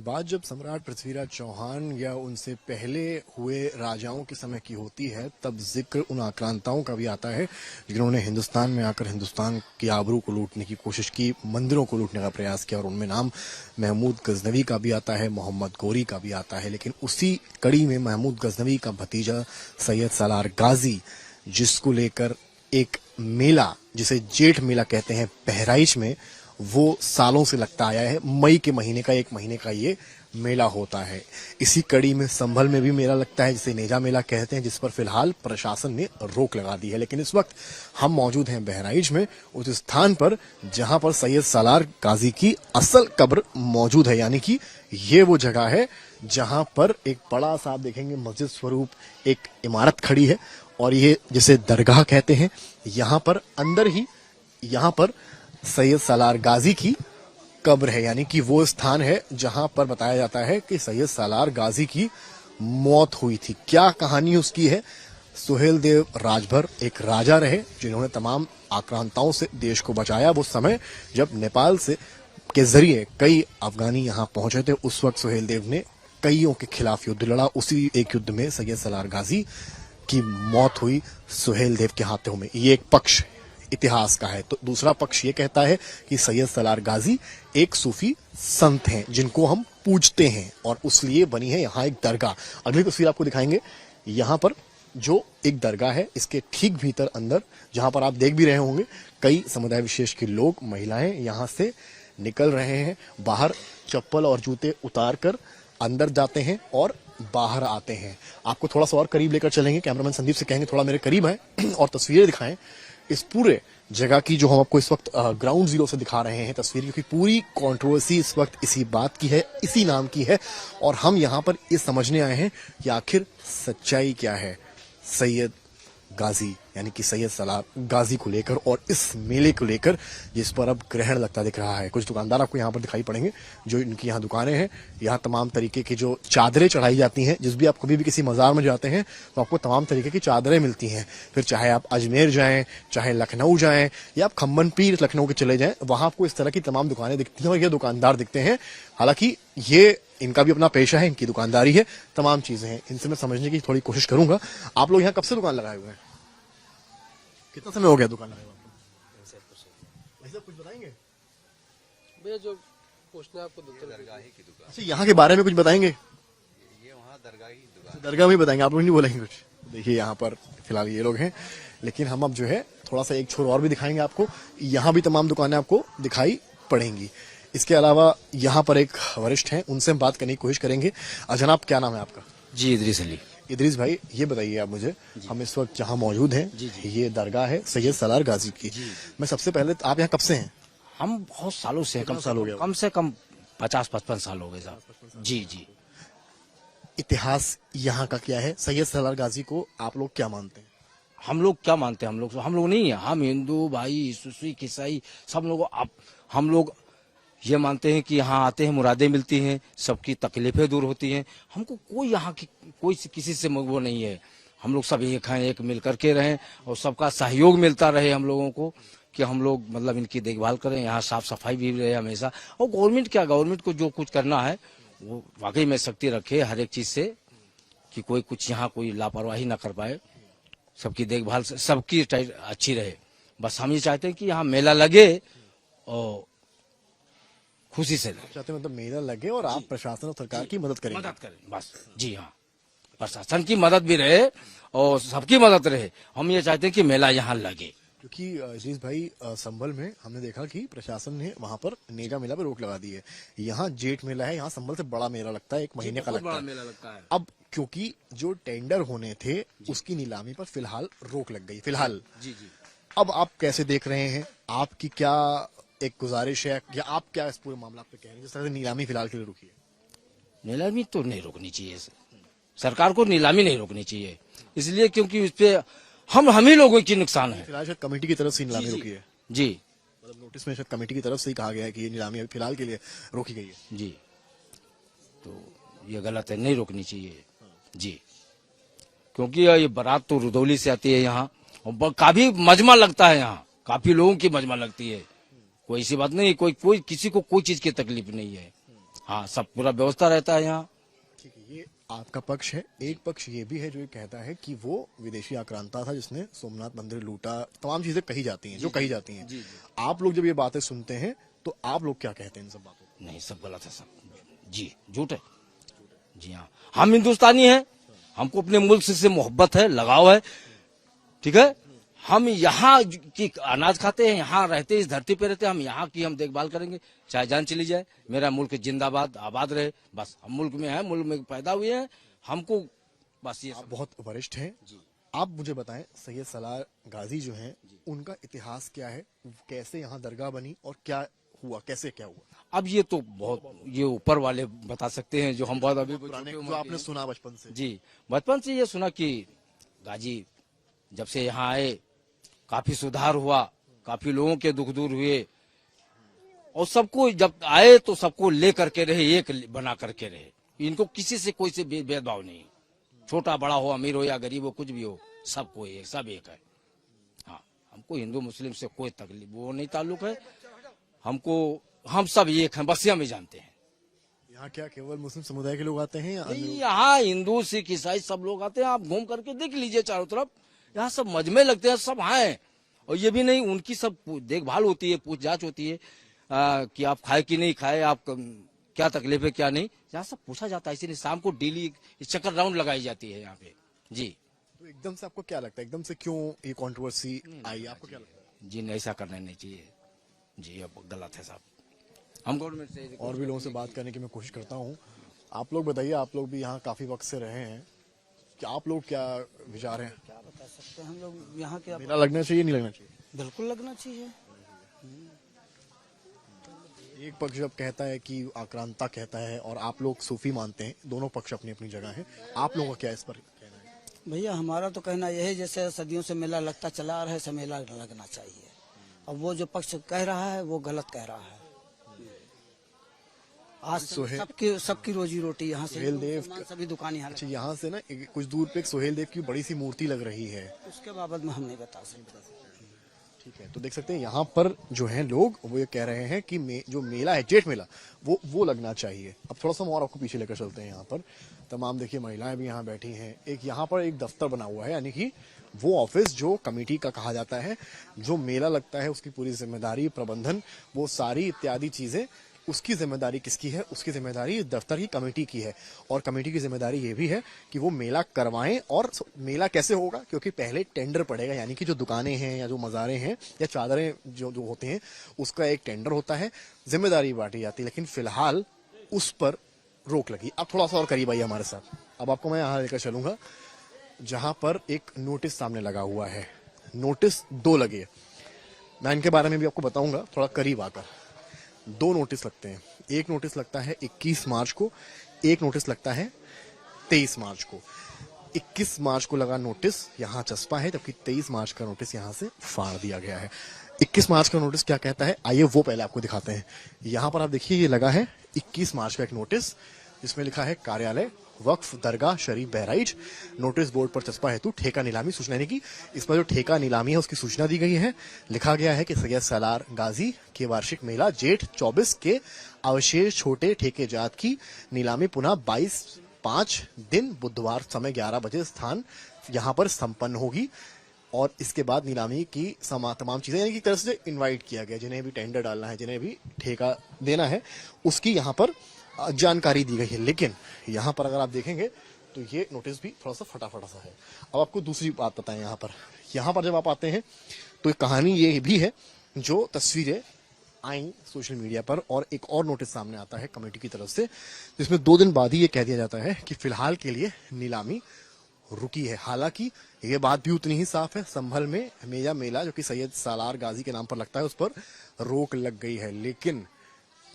बात जब सम्राट पृथ्वीराज चौहान या उनसे पहले हुए राजाओं के समय की होती है, तब जिक्र उन आक्रांताओं का भी आता है जिन्होंने हिंदुस्तान में आकर हिंदुस्तान की आबरू को लूटने की कोशिश की, मंदिरों को लूटने का प्रयास किया, और उनमें नाम महमूद गजनवी का भी आता है, मोहम्मद गोरी का भी आता है। लेकिन उसी कड़ी में महमूद गजनवी का भतीजा सैयद सालार गाजी, जिसको लेकर एक मेला, जिसे जेठ मेला कहते हैं बहराइच में, वो सालों से लगता आया है। मई के महीने का, एक महीने का ये मेला होता है। इसी कड़ी में संभल में भी मेला लगता है, जिसे नेजा मेला कहते हैं, जिस पर फिलहाल प्रशासन ने रोक लगा दी है। लेकिन इस वक्त हम मौजूद हैं बहराइच में, उस स्थान पर जहां पर सैयद सालार गाजी की असल कब्र मौजूद है। यानी कि ये वो जगह है जहां पर एक बड़ा सा, आप देखेंगे, मस्जिद स्वरूप एक इमारत खड़ी है, और ये जिसे दरगाह कहते हैं। यहां पर अंदर ही यहां पर सैयद सालार गाजी की कब्र है। यानी कि वो स्थान है जहां पर बताया जाता है कि सैयद सालार गाजी की मौत हुई थी। क्या कहानी उसकी है? सुहेल देव राजभर एक राजा रहे जिन्होंने तमाम आक्रांताओं से देश को बचाया। वो समय जब नेपाल से के जरिए कई अफगानी यहां पहुंचे थे, उस वक्त सुहेल देव ने कईयों के खिलाफ युद्ध लड़ा। उसी एक युद्ध में सैयद सालार गाजी की मौत हुई सुहेल देव के हाथों में। ये एक पक्ष इतिहास का है। तो दूसरा पक्ष ये कहता है कि सैयद सालार गाजी एक सूफी संत हैं जिनको हम पूजते हैं, और उसलिए बनी है यहाँ एक दरगाह। अगली तस्वीर आपको दिखाएंगे। यहाँ पर जो एक दरगाह है, इसके ठीक भीतर अंदर, जहां पर आप देख भी रहे होंगे, कई समुदाय विशेष के लोग, महिलाएं यहां से निकल रहे हैं। बाहर चप्पल और जूते उतार कर अंदर जाते हैं और बाहर आते हैं। आपको थोड़ा सा और करीब लेकर चलेंगे, कैमरामैन संदीप से कहेंगे थोड़ा मेरे करीब आए और तस्वीरें दिखाएं इस पूरे जगह की, जो हम आपको इस वक्त ग्राउंड जीरो से दिखा रहे हैं तस्वीर, क्योंकि पूरी कंट्रोवर्सी इस वक्त इसी बात की है, इसी नाम की है। और हम यहां पर ये समझने आए हैं कि आखिर सच्चाई क्या है सैयद गाजी यानी कि सैयद सालार गाजी को लेकर, और इस मेले को लेकर, जिस पर अब ग्रहण लगता दिख रहा है। कुछ दुकानदार आपको यहाँ पर दिखाई पड़ेंगे, जो इनकी यहाँ दुकानें हैं। यहाँ तमाम तरीके की जो चादरें चढ़ाई जाती हैं, जिस भी आप कभी भी किसी मजार में जाते हैं तो आपको तमाम तरीके की चादरें मिलती हैं। फिर चाहे आप अजमेर जाएं, चाहे लखनऊ जाएं, या आप खम्बन पीर लखनऊ के चले जाएं, वहां आपको इस तरह की तमाम दुकानें दिखती हैं और ये दुकानदार दिखते हैं। हालांकि ये इनका भी अपना पेशा है, इनकी दुकानदारी है, तमाम चीजें हैं। इनसे मैं समझने की थोड़ी कोशिश करूंगा। आप लोग यहाँ कब से दुकान लगाए हुए हैं? कितना समय हो गया दुकान लगाए आपको? ऐसा कुछ बताएंगे भैया? जो पूछना है आपको दरगाह की दुकान। अच्छा, यहाँ के बारे में कुछ बताएंगे? ये वहाँ दरगाह की दुकान। दरगाह में बताएंगे, आप लोग नहीं बोलेंगे कुछ? देखिए यहाँ पर फिलहाल ये लोग हैं, लेकिन हम अब जो है थोड़ा सा एक छोर और भी दिखाएंगे आपको। यहाँ भी तमाम दुकानें आपको दिखाई पड़ेंगी। इसके अलावा यहाँ पर एक वरिष्ठ हैं, उनसे हम बात करने की कोशिश करेंगे। जनाब, क्या नाम है आपका? जी, इदरीस अली। इदरीस भाई, ये बताइए आप मुझे, हम इस वक्त जहाँ मौजूद हैं, ये दरगाह है सैयद सालार गाजी की। मैं सबसे पहले, आप यहाँ कब से हैं? हम बहुत सालों से, कितना साल हो गया? कम से कम 50-55 साल हो गए साहब। जी जी। इतिहास यहाँ का क्या है? सैयद सालार गाजी को आप लोग क्या मानते हैं? हम लोग क्या मानते हैं? हम लोग नहीं है, हम हिंदू भाई, सिख, ईसाई सब लोग, हम लोग ये मानते हैं कि यहाँ आते हैं, मुरादें मिलती हैं, सबकी तकलीफें दूर होती हैं। हमको कोई यहाँ की कोई किसी से वो नहीं है। हम लोग सब एक हैं, एक मिल करके रहें, और सबका सहयोग मिलता रहे हम लोगों को, कि हम लोग मतलब इनकी देखभाल करें, यहाँ साफ सफाई भी रहे हमेशा। और गवर्नमेंट को जो कुछ करना है वो वाकई में शक्ति रखे हर एक चीज से, कि कोई कुछ यहाँ कोई लापरवाही ना कर पाए, सबकी देखभाल से सबकी अच्छी रहे। बस हम ये चाहते हैं कि यहाँ मेला लगे और खुशी से चाहते हैं, मतलब मेला लगे और आप प्रशासन और सरकार की मदद करें। बस। जी हाँ, प्रशासन की मदद भी रहे और सबकी मदद रहे। हम ये चाहते हैं कि मेला यहाँ लगे। क्योंकि अजीज भाई, संभल में हमने देखा कि प्रशासन ने वहां पर नेजा मेला पे रोक लगा दी है। यहाँ जेठ मेला है, यहाँ संभल से बड़ा मेला लगता है, एक महीने का लगता है। अब क्योंकि जो टेंडर होने थे उसकी नीलामी पर फिलहाल रोक लग गई फिलहाल। जी। अब आप कैसे देख रहे हैं? आपकी क्या एक गुजारिश है, या आप क्या इस पूरे मामला पे कह रहे हैं, जिस तरह से नीलामी फिलहाल के लिए रुकी है? नीलामी तो नहीं रोकनी चाहिए, सरकार को नीलामी नहीं रोकनी चाहिए, इसलिए क्योंकि उस पे हम ही लोगों की नुकसान है। फिलहाल शायद कमेटी की तरफ से नीलामी रुकी है। जी, मतलब नोटिस में शायद कमेटी की तरफ से ही कहा गया है कि ये नीलामी अभी फिलहाल के लिए रोकी गई है। जी, तो ये गलत है, नहीं रोकनी चाहिए। जी, क्योंकि ये बारात तो रुदौली से आती है यहाँ, और काफी मजमा लगता है यहाँ, काफी लोगों की मजमा लगती है। कोई ऐसी बात नहीं, कोई किसी को कोई चीज की तकलीफ नहीं है। हाँ, सब पूरा व्यवस्था रहता है यहाँ। ठीक है, ये आपका पक्ष है। एक पक्ष ये भी है जो ये कहता है कि वो विदेशी आक्रांता था जिसने सोमनाथ मंदिर लूटा, तमाम चीजें कही जाती हैं जो कही जाती हैं। आप लोग जब ये बातें सुनते हैं तो आप लोग क्या कहते हैं इन सब बातों को? नहीं, सब गलत है, सब जी झूठ है। जी हाँ, हम हिंदुस्तानी हैं, हमको अपने मुल्क से मोहब्बत है, लगाव है, ठीक है। हम यहाँ की अनाज खाते हैं, यहाँ रहते हैं, इस धरती पे रहते हैं, हम यहाँ की हम देखभाल करेंगे, चाहे जान चली जाए। मेरा मुल्क जिंदाबाद आबाद रहे, बस। हम मुल्क में हैं, मुल्क में पैदा हुए हैं, हमको बस ये आप बहुत वरिष्ठ हैं, आप मुझे बताएं सैयद सलार गाजी जो हैं उनका इतिहास क्या है, कैसे यहाँ दरगाह बनी और क्या हुआ, कैसे क्या हुआ? अब ये तो बहुत ये ऊपर वाले बता सकते हैं, जो हम बहुत अभी पुराने छोटे जो उम्र के आपने हैं। सुना बचपन से। जी, बचपन से ये सुना कि गाजी जब से यहाँ आए काफी सुधार हुआ, काफी लोगों के दुख दूर हुए, और सबको जब आए तो सबको ले करके रहे, एक बना करके रहे। इनको किसी से कोई से भेदभाव नहीं, छोटा बड़ा हो, अमीर हो या गरीब हो, कुछ भी हो, सबको एक, सब एक है। हाँ, हमको हिंदू मुस्लिम से कोई तकलीफ वो नहीं ताल्लुक है, हमको हम सब एक हैं, बस ये हमें जानते हैं। यहाँ क्या केवल मुस्लिम समुदाय के लोग आते हैं या अन्य लोग? यहाँ हिंदू सिख ईसाई सब लोग आते हैं, आप घूम करके देख लीजिए चारों तरफ, यहाँ सब मजमे लगते हैं, सब हैं। और ये भी नहीं, उनकी सब देखभाल होती है, पूछ जांच होती है कि आप खाए कि नहीं खाए, आप क्या तकलीफ है क्या नहीं, यहाँ सब पूछा जाता है। इसीलिए शाम को डेली चक्कर राउंड लगाई जाती है यहाँ पे। जी तो एकदम से आपको क्या लगता है, एकदम से क्यों ये कंट्रोवर्सी आई, आपको क्या लगता है? जी, ऐसा करना नहीं चाहिए जी, अब गलत है साहब। हम गवर्नमेंट से और भी लोगों से बात करने की मैं कोशिश करता हूँ। आप लोग बताइए, आप लोग भी यहाँ काफी वक्त से रहे हैं, कि आप लोग क्या विचार हैं? क्या बता सकते हैं हम लोग यहाँ के? मेला लगना चाहिए नहीं लगना चाहिए? बिल्कुल लगना चाहिए। एक पक्ष जब कहता है कि आक्रांता कहता है और आप लोग सूफी मानते हैं, दोनों पक्ष अपनी अपनी जगह है, आप लोगों का क्या इस पर कहना है? भैया हमारा तो कहना यह है, जैसे सदियों से मेला लगता चला आ रहा है, ऐसा मेला लगना चाहिए। अब वो जो पक्ष कह रहा है वो गलत कह रहा है। आज सबकी रोजी रोटी यहाँ से, सोहेल देव मुसलमान सभी दुकान यहाँ अच्छा, यहाँ से ना कुछ दूर पे एक सोहेल देव की बड़ी सी मूर्ति लग रही है, उसके बाबत में हम नहीं बता सकते। ठीक है। तो देख सकते हैं यहाँ पर जो है लोग वो ये कह रहे हैं कि जो मेला है, जेठ मेला, वो लगना चाहिए। अब थोड़ा सा और आपको पीछे लेकर चलते हैं। यहाँ पर तमाम देखिए महिलाएं भी यहाँ बैठी हैं। एक यहाँ पर एक दफ्तर बना हुआ है, यानी कि वो ऑफिस जो कमेटी का कहा जाता है, जो मेला लगता है उसकी पूरी जिम्मेदारी, प्रबंधन, वो सारी इत्यादि चीजें, उसकी जिम्मेदारी किसकी है? उसकी जिम्मेदारी दफ्तर की कमेटी की है। और कमेटी की जिम्मेदारी ये भी है कि वो मेला करवाएं। और मेला कैसे होगा? क्योंकि पहले टेंडर पड़ेगा, यानी कि जो दुकानें हैं या जो मज़ारे हैं या चादरें जो होते हैं, उसका एक टेंडर होता है, जिम्मेदारी बांटी जाती है। लेकिन फिलहाल उस पर रोक लगी। अब थोड़ा सा और करीब आइए हमारे साथ। अब आपको मैं यहाँ लेकर चलूंगा जहां पर एक नोटिस सामने लगा हुआ है। नोटिस 2 लगे, मैं इनके बारे में भी आपको बताऊंगा थोड़ा करीब आकर। 2 नोटिस लगते हैं। एक नोटिस लगता है 21 मार्च को, एक नोटिस लगता है 23 मार्च को। 21 मार्च को लगा नोटिस यहाँ चस्पा है, जबकि 23 मार्च का नोटिस यहाँ से फाड़ दिया गया है। 21 मार्च का नोटिस क्या कहता है, आइए वो पहले आपको दिखाते हैं। यहाँ पर आप देखिए, ये लगा है 21 मार्च का एक नोटिस, जिसमें लिखा है कार्यालय वक्फ दरगाह शरीफ बहराइच। नोटिस बोर्ड पर चस्पा हेतु ठेका नीलामी सूचना, यानी कि इस पर जो ठेका नीलामी है उसकी सूचना दी गई है। लिखा गया है कि सैयद सलार गाजी के वार्षिक मेला जेठ 24 के अवशेष छोटे ठेके जात की नीलामी पुनः 22/5 दिन बुधवार समय 11 बजे स्थान यहाँ पर संपन्न होगी। और इसके बाद नीलामी की तमाम चीजें, यानी कि तरह से इन्वाइट किया गया, जिन्हें भी टेंडर डालना है, जिन्हें भी ठेका देना है, उसकी यहाँ पर जानकारी दी गई है। लेकिन यहाँ पर अगर आप देखेंगे तो ये नोटिस भी थोड़ा सा फटाफटा सा है। अब आपको दूसरी बात बताएं, यहाँ पर जब आप आते हैं तो एक कहानी ये भी है, जो तस्वीरें आई सोशल मीडिया पर, और एक और नोटिस सामने आता है कमेटी की तरफ से, जिसमें 2 दिन बाद ही ये कह दिया जाता है कि फिलहाल के लिए नीलामी रुकी है। हालांकि ये बात भी उतनी ही साफ है, संभल में मेला जो कि सैयद सालार गाजी के नाम पर लगता है, उस पर रोक लग गई है। लेकिन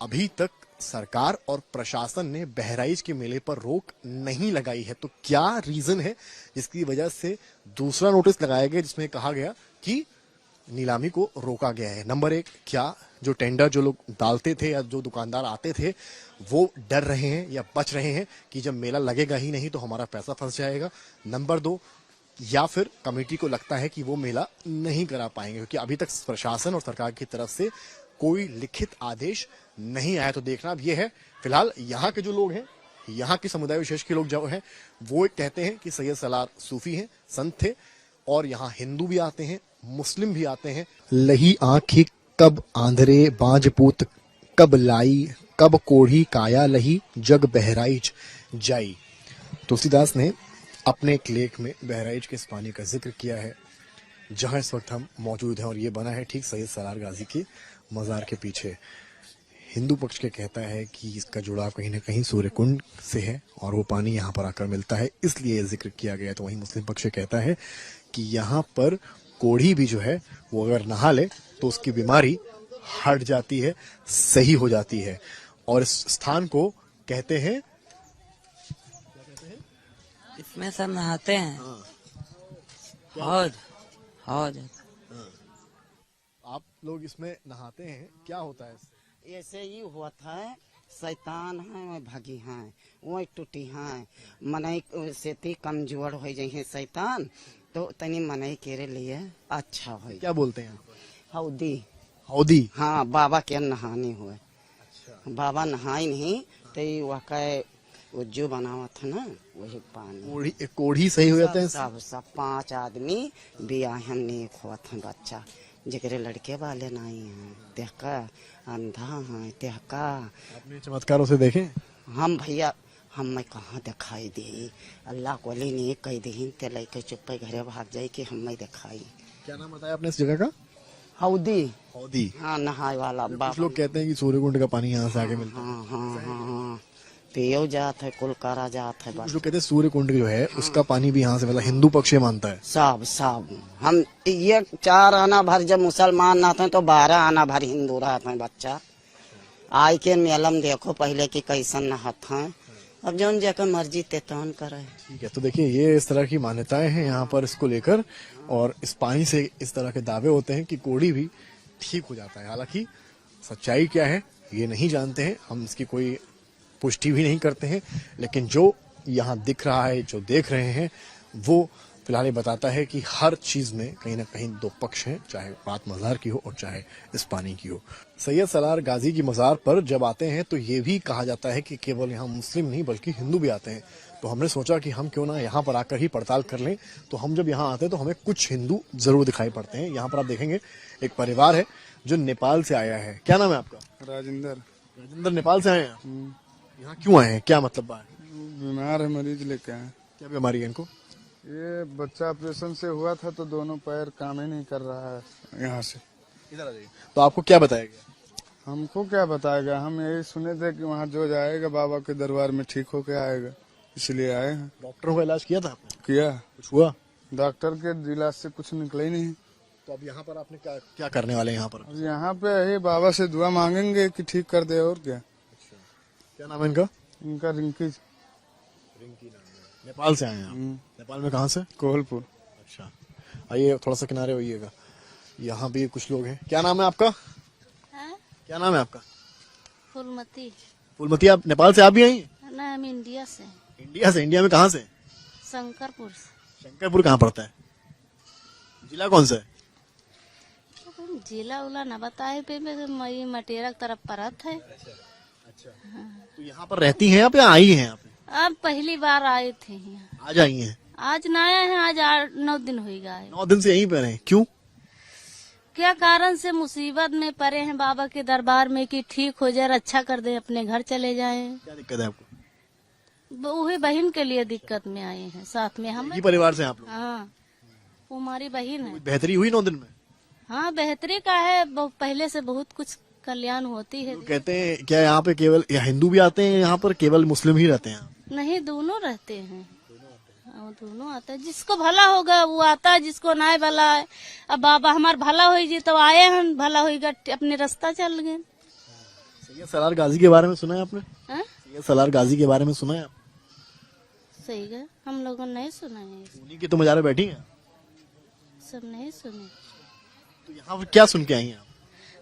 अभी तक सरकार और प्रशासन ने बहराइच के मेले पर रोक नहीं लगाई है। तो क्या रीजन है जिसकी वजह से दूसरा नोटिस लगाया गया, जिसमें कहा गया कि नीलामी को रोका गया है? नंबर 1, क्या जो टेंडर जो लोग डालते थे या जो दुकानदार आते थे वो डर रहे हैं या बच रहे हैं कि जब मेला लगेगा ही नहीं तो हमारा पैसा फंस जाएगा? नंबर 2, या फिर कमेटी को लगता है कि वो मेला नहीं करा पाएंगे, क्योंकि अभी तक प्रशासन और सरकार की तरफ से कोई लिखित आदेश नहीं आया। तो देखना अब यह है फिलहाल यहाँ के जो लोग हैं, यहाँ के समुदाय विशेष के लोग जो हैं, वो कहते हैं कि सैयद सलार सूफी हैं, संत थे, और यहाँ हिंदू भी आते हैं, मुस्लिम भी आते हैं। लही आंखी कब आंधरे बाजपूत कब लाई, कब कोढ़ी काया लही जग बहराइच जाई। तुलसीदास ने अपने एक लेख में बहराइच के इस पानी का जिक्र किया है, जहां इस वक्त हम मौजूद हैं, और ये बना है ठीक सैयद सलार गाजी के मजार के पीछे। हिंदू पक्ष के कहता है कि इसका जुड़ाव कहीं ना कहीं सूर्य कुंड से है और वो पानी यहाँ पर आकर मिलता है, इसलिए ये जिक्र किया गया। तो वहीं मुस्लिम पक्ष कहता है कि यहाँ पर कोढ़ी भी जो है वो अगर नहा ले तो उसकी बीमारी हट जाती है, सही हो जाती है। और इस स्थान को कहते हैं, इसमें सब नहाते हैं। हौज हौज आप लोग इसमें नहाते हैं, क्या होता है इससे? ऐसे ही हुआ था, शैतान है वही भागी है, वही टूटी है, मनई से ती कमजोर हो जाए शैतान, तो तनी मनई के लिए अच्छा हो। क्या बोलते हैं? हौदी। हौदी? हाँ, बाबा के नहाने हुए। बाबा नहाई नहीं तो वह कहे वो जो बनावा था ना वही पानी कोढ़ी सही हो जाते हैं। सब 5 आदमी बिया हमने हुआ था बच्चा, जगरे लड़के वाले नहीं हैं, देखा अंधा है देखा। आपने चमत्कारों से देखे? हम भैया हमें कहाँ दिखाई दी, अल्लाह को नहीं कह दी ते लड़के चुप्पे घरे भाग जाये कि हमें दिखाई। क्या नाम बताया आपने इस जगह का? हौदी। हौदी, हाँ, नहाए वाला। कुछ लोग कहते हैं कि सूर्यकुंड का पानी यहाँ से आगे मिलता है। हाँ हाँ हाँ हाँ, पियो जात है, कुलकारा जात है। कुछ लोग कहते हैं सूर्यकुंड जो है उसका पानी भी यहाँ से, मतलब हिंदू पक्ष मानता है। सब हम ये 4 आना भर जब मुसलमान नहाते हैं तो 12 आना भर हिंदू रहते हैं। बच्चा आई के मेलम देखो पहले की कैसन नहाते हैं, अब जौन जगह मर्जी तेतौन करे। ठीक है, तो देखिए ये इस तरह की मान्यताएं हैं यहाँ पर इसको लेकर, और इस पानी से इस तरह के दावे होते हैं कि कोढ़ी भी ठीक हो जाता है। हालांकि सच्चाई क्या है ये नहीं जानते हैं, हम इसकी कोई पुष्टि भी नहीं करते हैं, लेकिन जो यहाँ दिख रहा है, जो देख रहे हैं, वो फिलहाल ये बताता है कि हर चीज में कहीं ना कहीं 2 पक्ष हैं, चाहे बात मजार की हो और चाहे इस पानी की हो। सैयद सलार गाजी की मजार पर जब आते हैं तो ये भी कहा जाता है कि केवल यहाँ मुस्लिम नहीं बल्कि हिंदू भी आते हैं। तो हमने सोचा कि हम क्यों ना यहाँ पर आकर ही पड़ताल कर लें। तो हम जब यहाँ आते हैं तो हमें कुछ हिंदू जरूर दिखाई पड़ते हैं। यहाँ पर आप देखेंगे एक परिवार है जो नेपाल से आया है। क्या नाम है आपका? राजेंद्र नेपाल से आए हैं। यहाँ क्यों आए हैं, क्या मतलब बात? बीमार है, मरीज लेके आए। क्या बीमारी है इनको? ये बच्चा ऑपरेशन से हुआ था तो दोनों पैर काम ही नहीं कर रहा है। यहाँ से इधर आ जाइए। तो आपको क्या बताया गया? हमको क्या बताएगा, हम यही सुने थे कि वहाँ जो जाएगा बाबा के दरबार में ठीक होके आएगा, इसलिए आए हैं। डॉक्टरों का इलाज किया था आपने? किया। कुछ हुआ? डॉक्टर के इलाज से कुछ निकला ही नहीं। तो अब यहाँ पर आपने क्या करने वाले हैं यहाँ पर? यहाँ पे यही बाबा से दुआ मांगेंगे कि ठीक कर दे, और क्या। क्या नाम है इनका? इनका रिंकी नाम है। नेपाल से आए हैं आप? नेपाल में कहाँ से? कोहलपुर। अच्छा, आइए थोड़ा सा किनारे होइएगा। यहाँ भी कुछ लोग हैं। क्या नाम है आपका? हाँ? क्या नाम है आपका? फूलमती। फूलमती, आप नेपाल से आप भी आई हैं? ना, हम इंडिया से। इंडिया से? इंडिया में कहाँ से? शंकरपुर। शंकरपुर कहाँ पड़ता है? जिला कौन सा है? जिला उला न बताए पे मई मटेरा तरफ परत है। अच्छा, तो यहाँ पर रहती हैं आप या आई हैं आप? अब पहली बार आए थे यहाँ। आज आई हैं? आज न आए हैं, आज 8-9 दिन हो गए। 9 दिन से यहीं पर हैं, क्यों? क्या कारण से मुसीबत में पड़े हैं बाबा के दरबार में कि ठीक हो जाए, अच्छा कर दे, अपने घर चले जाएं। क्या दिक्कत है आपको? वही बहन के लिए दिक्कत में आए हैं, साथ में हम। ही परिवार से आप लोग? हाँ, वो हमारी बहन है। बेहतरी हुई 9 दिन में? हाँ, बेहतरी का है, पहले से बहुत कुछ कल्याण होती है। तो कहते हैं क्या यहाँ पे केवल हिंदू भी आते हैं, यहाँ पर केवल मुस्लिम ही रहते हैं? नहीं, दोनों रहते हैं। हाँ, दोनों आता है, जिसको भला होगा वो आता है, जिसको ना भला है। अब बाबा हमार भला हो जी तो आए हैं, भला होगा अपने रास्ता चल गए। सैयद सलार गाजी के बारे में सुना है आपने? हाँ? सैयद सलार गाजी के बारे में सुना है आप? सही है, हम लोगों ने नहीं सुना है। उन्हीं की तो मजारे बैठी हैं, सब नहीं सुने। तो यहाँ पर क्या सुन के आई हैं आप?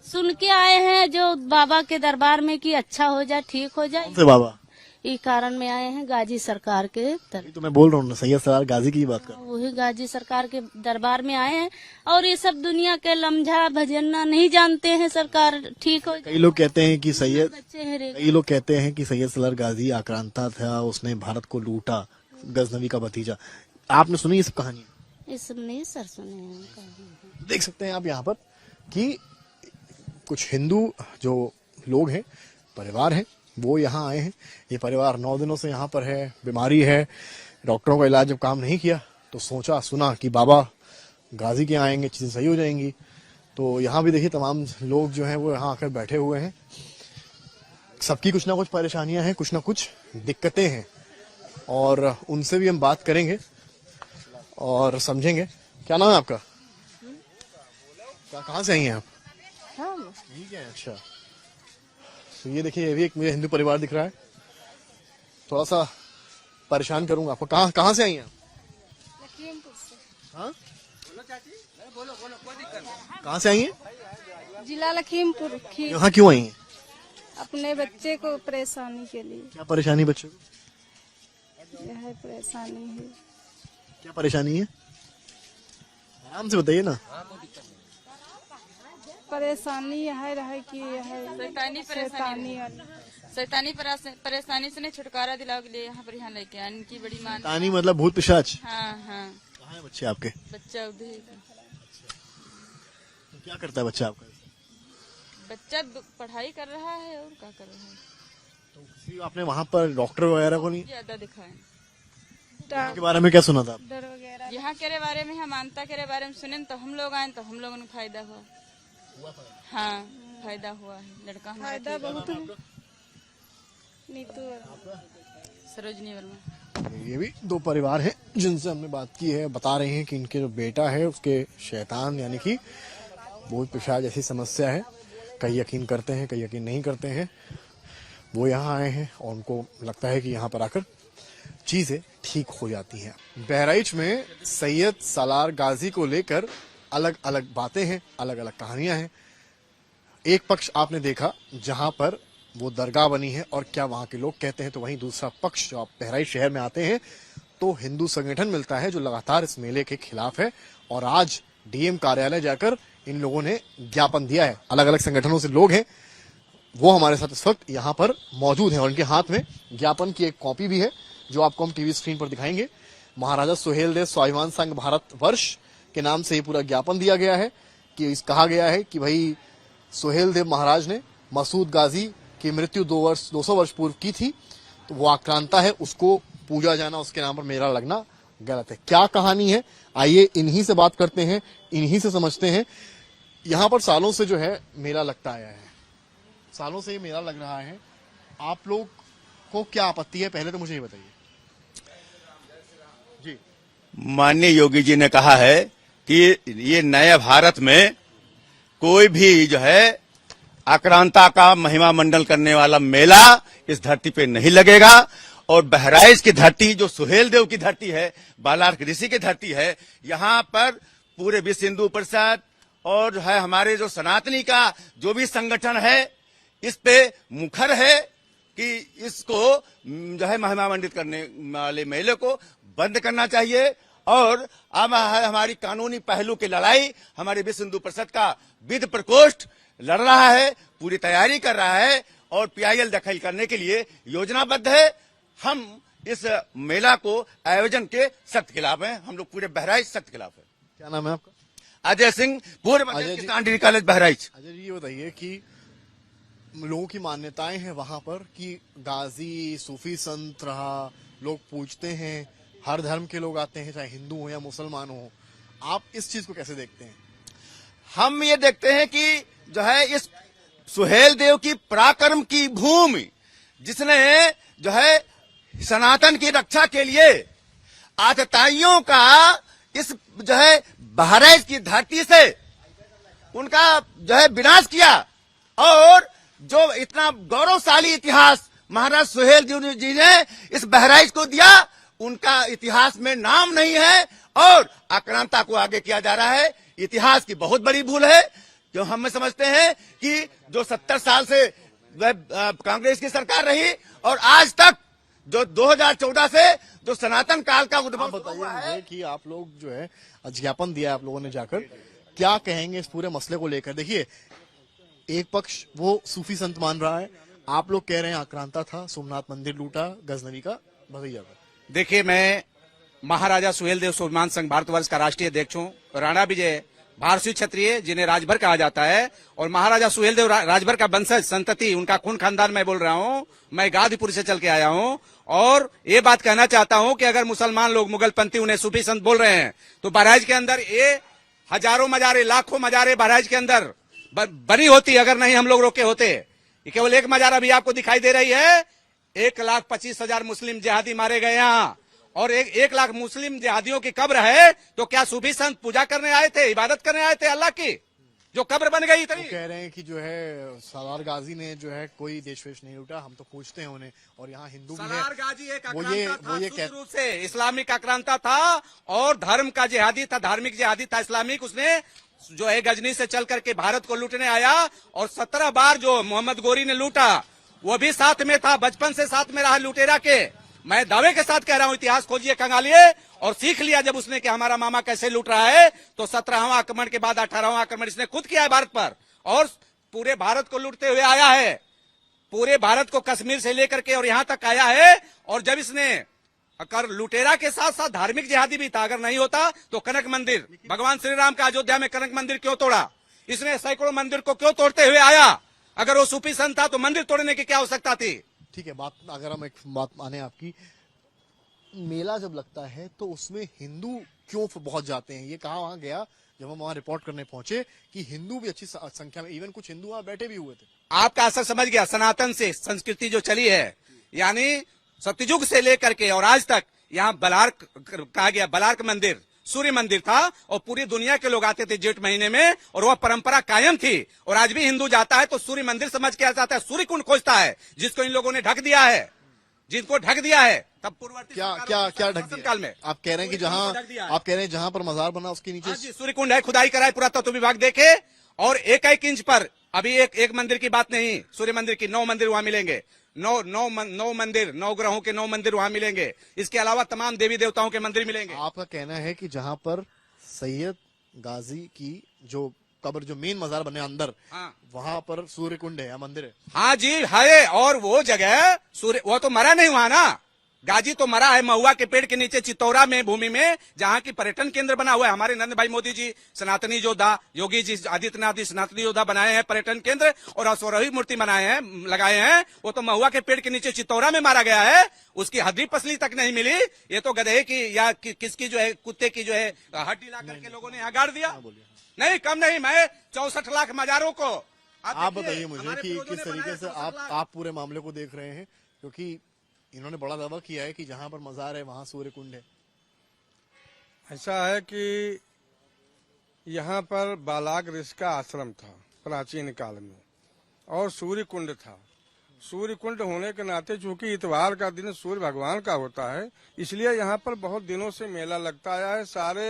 सुन के आए हैं जो बाबा के दरबार में कि अच्छा हो जाए, ठीक हो जाए। कौन से बाबा? ये कारण में आए हैं गाजी सरकार के अभी तो मैं बोल रहा हूँ ना, सैयद सलार गाजी की बात कर रहा हूँ। वही गाजी सरकार के दरबार में आए हैं और ये सब दुनिया के लम्झा भजन्ना नहीं जानते हैं। सरकार ठीक हो कई लोग कहते हैं कि सैयद बच्चे हैं रे। कई लोग कहते हैं कि सैयद सलार गाजी आक्रांता था, उसने भारत को लूटा, गजनवी का भतीजा। आपने सुनी ये सब कहानी? ये सब नहीं सर सुने हैं। देख सकते हैं आप यहाँ पर कि कुछ हिंदू जो लोग हैं, परिवार हैं, वो यहाँ आए हैं। ये परिवार 9 दिनों से यहाँ पर है, बीमारी है, डॉक्टरों का इलाज जब काम नहीं किया तो सोचा सुना कि बाबा गाजी के आएंगे, चीजें सही हो जाएंगी। तो यहाँ भी देखिए तमाम लोग जो हैं वो यहाँ आकर बैठे हुए हैं। सबकी कुछ ना कुछ परेशानियां हैं, कुछ ना कुछ दिक्कतें हैं और उनसे भी हम बात करेंगे और समझेंगे। क्या नाम है आपका? कहाँ से आई हैं आप? ठीक है, अच्छा। तो ये देखिए, ये भी एक मुझे हिंदू परिवार दिख रहा है। थोड़ा सा परेशान करूंगा आपको। कहाँ से आई हैं आप? लखीमपुर से। हाँ, कहाँ से आई हैं? जिला लखीमपुर। यहाँ क्यों आई हैं? अपने बच्चे को परेशानी के लिए। क्या परेशानी बच्चे को? यह परेशानी है। क्या परेशानी है? आराम से बताइए ना। परेशानी यह रहे कि यह शैतानी परेशानी से छुटकारा दिलाओ के लिए यहाँ लेके आए। इनकी बड़ी मान। तानी मतलब भूत पिशाच? हाँ हाँ। कहाँ है बच्चे आपके? बच्चा उधर। तो क्या करता है बच्चा आपका? बच्चा पढ़ाई कर रहा है और क्या कर रहा है। तो किसी आपने वहाँ पर डॉक्टर वगैरह को नहीं ज्यादा दिखाए। यहाँ के बारे में क्या सुना था आप? डर वगैरह। यहाँ के बारे में, हम मानता के बारे में सुने तो हम लोग आए तो हम लोगों को फायदा हुआ। हाँ, फायदा हुआ है। लड़का फायदा बहुत है। नीतू सरोजनी वर्मा। ये भी 2 परिवार हैं जिनसे हमने बात की है। बता रहे हैं कि इनके जो बेटा है उसके शैतान यानी कि भूत पिशाच जैसी समस्या है। कई यकीन करते हैं, कई यकीन नहीं करते हैं। वो यहाँ आए हैं और उनको लगता है कि यहाँ पर आकर चीजें ठीक हो जाती हैं। बहराइच में सैयद सलार गाजी को लेकर अलग अलग बातें हैं, अलग अलग कहानियां हैं। एक पक्ष आपने देखा जहां पर वो दरगाह बनी है और क्या वहां के लोग कहते हैं, तो वहीं दूसरा पक्ष जो आप बहराइच शहर में आते हैं तो हिंदू संगठन मिलता है जो लगातार इस मेले के खिलाफ है। और आज डीएम कार्यालय जाकर इन लोगों ने ज्ञापन दिया है। अलग अलग संगठनों से लोग हैं, वो हमारे साथ इस वक्त यहाँ पर मौजूद हैं और उनके हाथ में ज्ञापन की एक कॉपी भी है जो आपको हम टीवी स्क्रीन पर दिखाएंगे। महाराजा सुहेलदेव स्वाभिमान संघ भारत वर्ष के नाम से ये पूरा ज्ञापन दिया गया है कि कहा गया है कि भाई सुहेलदेव महाराज ने मसूद गाजी की मृत्यु 200 वर्ष पूर्व की थी, तो वो आक्रांता है, उसको पूजा जाना, उसके नाम पर मेला लगना गलत है। क्या कहानी है, आइए इन्हीं से बात करते हैं, इन्हीं से समझते हैं। यहाँ पर सालों से जो है मेला लगता आया है, सालों से ये मेला लग रहा है। आप लोग को क्या आपत्ति है, पहले तो मुझे ये बताइए जी। माननीय योगी जी ने कहा है कि ये नए भारत में कोई भी जो है आक्रांता का महिमा मंडल करने वाला मेला इस धरती पे नहीं लगेगा। और बहराइच की धरती जो सुहेलदेव की धरती है, बालार्क ऋषि की धरती है, यहाँ पर पूरे विश्व हिंदू परिषद और जो है हमारे जो सनातनी का जो भी संगठन है, इस पे मुखर है कि इसको जो है महिमा मंडित करने वाले मेले को बंद करना चाहिए। और अब हमारी कानूनी पहलू की लड़ाई हमारे विश्व हिंदू परिषद का विधि प्रकोष्ठ लड़ रहा है, पूरी तैयारी कर रहा है और पीआईएल दखल करने के लिए योजनाबद्ध है। हम इस मेला को आयोजन के सख्त खिलाफ हैं। हम लोग पूरे बहराइच सख्त खिलाफ है। क्या नाम है आपका? अजय सिंह, पूर्व किसान डिग्री कॉलेज बहराइच। अजय जी, ये बताइए कि लोगों की मान्यताएं हैं वहां पर कि गाजी सूफी संत रहा, लोग पूछते हैं, हर धर्म के लोग आते हैं, चाहे हिंदू हो या मुसलमान हो। आप इस चीज को कैसे देखते हैं? हम ये देखते हैं कि जो है इस सुहेलदेव की पराक्रम की भूमि, जिसने जो है सनातन की रक्षा के लिए आतताइयों का इस जो है बहराइच की धरती से उनका जो है विनाश किया, और जो इतना गौरवशाली इतिहास महाराज सुहेलदेव जी ने इस बहराइच को दिया, उनका इतिहास में नाम नहीं है और आक्रांता को आगे किया जा रहा है। इतिहास की बहुत बड़ी भूल है, जो हम समझते हैं कि जो 70 साल से कांग्रेस की सरकार रही और आज तक जो 2014 से जो सनातन काल का उद्भव आप बताइए हुआ है। मुझे कि आप लोग जो है ज्ञापन दिया आप लोगों ने जाकर, क्या कहेंगे इस पूरे मसले को लेकर? देखिए, एक पक्ष वो सूफी संत मान रहा है, आप लोग कह रहे हैं आक्रांता था, सोमनाथ मंदिर लूटा, गजनवी का भैया का। देखिए, मैं महाराजा सुहेलदेव सोमनाथ संघ भारतवर्ष का राष्ट्रीय अध्यक्ष हूँ। राणा विजय भारतीय क्षत्रिय जिन्हें राजभर कहा जाता है, और महाराजा सुहेलदेव राजभर का वंशज संतति, उनका खून खानदान मैं बोल रहा हूँ। मैं गाजीपुर से चल के आया हूँ और ये बात कहना चाहता हूँ कि अगर मुसलमान लोग मुगलपंथी उन्हें सूफी संत बोल रहे हैं तो बहराइच के अंदर ये हजारों मजारे, लाखों मजारे बहराइच के अंदर बनी होती अगर नहीं हम लोग रोके होते। ये केवल एक मजार अभी आपको दिखाई दे रही है। 1,25,000 मुस्लिम जिहादी मारे गए यहाँ, और 1 लाख मुस्लिम जिहादियों की कब्र है, तो क्या सूफी संत पूजा करने आए थे, इबादत करने आए थे अल्लाह की, जो कब्र बन गई इतनी? कह रहे हैं कि जो है सलार गाजी ने जो है कोई देश वेश नहीं लूटा, हम तो पूछते हैं उन्हें, और यहाँ हिंदू भी है। सलार गाजी एक वो ये शुद्ध रूप से इस्लामिक आक्रांता था और धर्म का जिहादी था, धार्मिक जिहादी था इस्लामिक। उसने जो है गजनी से चल करके भारत को लूटने आया, और 17 बार जो मोहम्मद गोरी ने लूटा वो भी साथ में था, बचपन से साथ में रहा लुटेरा के। मैं दावे के साथ कह रहा हूं, इतिहास खोजिए, कंगालिए, और सीख लिया जब उसने कि हमारा मामा कैसे लूट रहा है। तो 17वां आक्रमण के बाद 18वां आक्रमण इसने खुद किया है भारत पर, और पूरे भारत को लूटते हुए आया है, पूरे भारत को कश्मीर से लेकर के और यहां तक आया है। और जब इसने अगर लुटेरा के साथ साथ धार्मिक जिहादी भी था, अगर नहीं होता तो कनक मंदिर, भगवान श्री राम का अयोध्या में कनक मंदिर क्यों तोड़ा? इसने सैकड़ों मंदिर को क्यों तोड़ते हुए आया? अगर वो सूफी संत था तो मंदिर तोड़ने की क्या आवश्यकता थी? ठीक है, बात अगर हम एक बात माने आपकी, मेला जब लगता है तो उसमें हिंदू क्यों बहुत जाते हैं? ये कहा वहां गया जब हम वहां रिपोर्ट करने पहुंचे कि हिंदू भी अच्छी संख्या में, इवन कुछ हिंदू वहां बैठे भी हुए थे। आपका असर समझ गया। सनातन से संस्कृति जो चली है, यानी सतयुग से लेकर के और आज तक यहाँ बलार्क कहा गया, बलार्क मंदिर सूर्य मंदिर था, और पूरी दुनिया के लोग आते थे जेठ महीने में, और वह परंपरा कायम थी। और आज भी हिंदू जाता है तो सूर्य मंदिर समझ के जाता है, सूर्य कुंड खोजता है, जिसको इन लोगों ने ढक दिया है, जिनको ढक दिया है। तब पूर्ववर्ती क्या क्या क्या ढक दिया काल में आप कह रहे हैं कि जहां पर मजार बना उसके नीचे सूर्य कुंड है, खुदाई कराए पुरातत्व विभाग देखे, और 1 इंच पर अभी एक मंदिर की बात नहीं, सूर्य मंदिर की 9 मंदिर वहां मिलेंगे, 9 मंदिर, 9 ग्रहों के 9 मंदिर वहां मिलेंगे। इसके अलावा तमाम देवी देवताओं के मंदिर मिलेंगे। आपका कहना है कि जहां पर सैयद गाजी की जो कब्र, जो मेन मजार बने अंदर, हाँ, वहां पर सूर्य कुंड है या मंदिर है? हाँ जी है, और वो जगह सूर्य, वो तो मरा नहीं वहां ना, गाजी तो मरा है महुआ के पेड़ के नीचे चित्तौरा में भूमि में, जहाँ की पर्यटन केंद्र बना हुआ है। हमारे नरेंद्र भाई मोदी जी, सनातनी योद्धा, योगी जी आदित्यनाथ जी सनातनी योद्धा बनाए हैं पर्यटन केंद्र, और अश्वरोही मूर्ति बनाए हैं, लगाए हैं। वो तो महुआ के पेड़ के नीचे चित्तौरा में मारा गया है, उसकी हड्डी पसली तक नहीं मिली। ये तो गधे की या किसकी जो है, कुत्ते की जो है हड्डी ला करके लोगों ने यहाँ गाड़ दिया। नहीं, कम नहीं, मैं 64 लाख मजारों को। आप बताइए मुझे कि किस तरीके से आप पूरे मामले को देख रहे हैं, क्योंकि इन्होंने बड़ा दावा किया है कि जहां पर मजार है वहां सूर्य कुंड है। ऐसा है कि यहाँ पर बालाग ऋषि का आश्रम था प्राचीन काल में, और सूर्य कुंड था। सूर्य कुंड होने के नाते चूंकि इतवार का दिन सूर्य भगवान का होता है, इसलिए यहाँ पर बहुत दिनों से मेला लगता आया है। सारे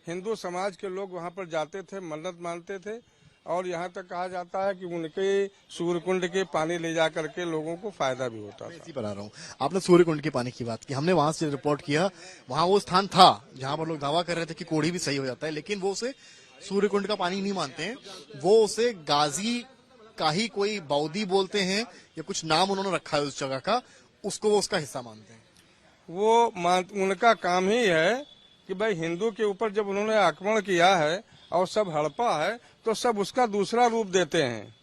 हिंदू समाज के लोग वहाँ पर जाते थे, मन्नत मानते थे, और यहाँ तक कहा जाता है कि उनके सूर्य कुंड के पानी ले जा करके लोगों को फायदा भी होता था। इसी पर आ रहा हूँ, आपने सूर्य कुंड के पानी की बात की, हमने वहां से रिपोर्ट किया, वहां वो स्थान था जहां पर लोग दावा कर रहे थे कि कोढ़ी भी सही हो जाता है, लेकिन वो उसे सूर्य कुंड का पानी नहीं मानते हैं, वो उसे गाजी का ही कोई बौद्धी बोलते हैं, या कुछ नाम उन्होंने रखा है उस जगह का, उसको वो उसका हिस्सा मानते हैं। वो उनका काम ही है कि भाई हिंदू के ऊपर जब उन्होंने आक्रमण किया है और सब हड़पा है, तो सब उसका दूसरा रूप देते हैं।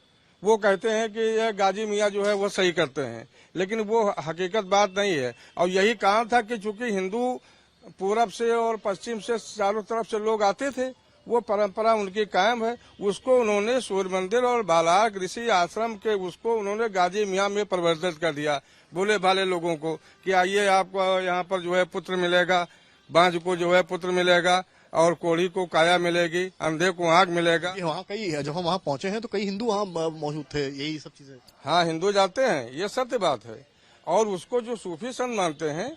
वो कहते हैं कि यह गाजी मियाँ जो है वो सही करते हैं, लेकिन वो हकीकत बात नहीं है। और यही कारण था कि चूंकि हिंदू पूरब से और पश्चिम से चारों तरफ से लोग आते थे, वो परंपरा उनकी कायम है। उसको उन्होंने सूर्य मंदिर और बालाग ऋषि आश्रम के उसको उन्होंने गाजी मियाँ में परिवर्तित कर दिया, भोले भाले लोगों को, कि आइए आपको यहाँ पर जो है पुत्र मिलेगा, बांझ को जो है पुत्र मिलेगा, और कोढ़ी को काया मिलेगी, अंधे को आंख मिलेगा। वहाँ कई, जब हम वहाँ पहुंचे हैं तो कई हिंदू वहाँ मौजूद थे, यही सब चीजें। हाँ, हिंदू जाते हैं, ये सत्य बात है। और उसको जो सूफी संत मानते हैं,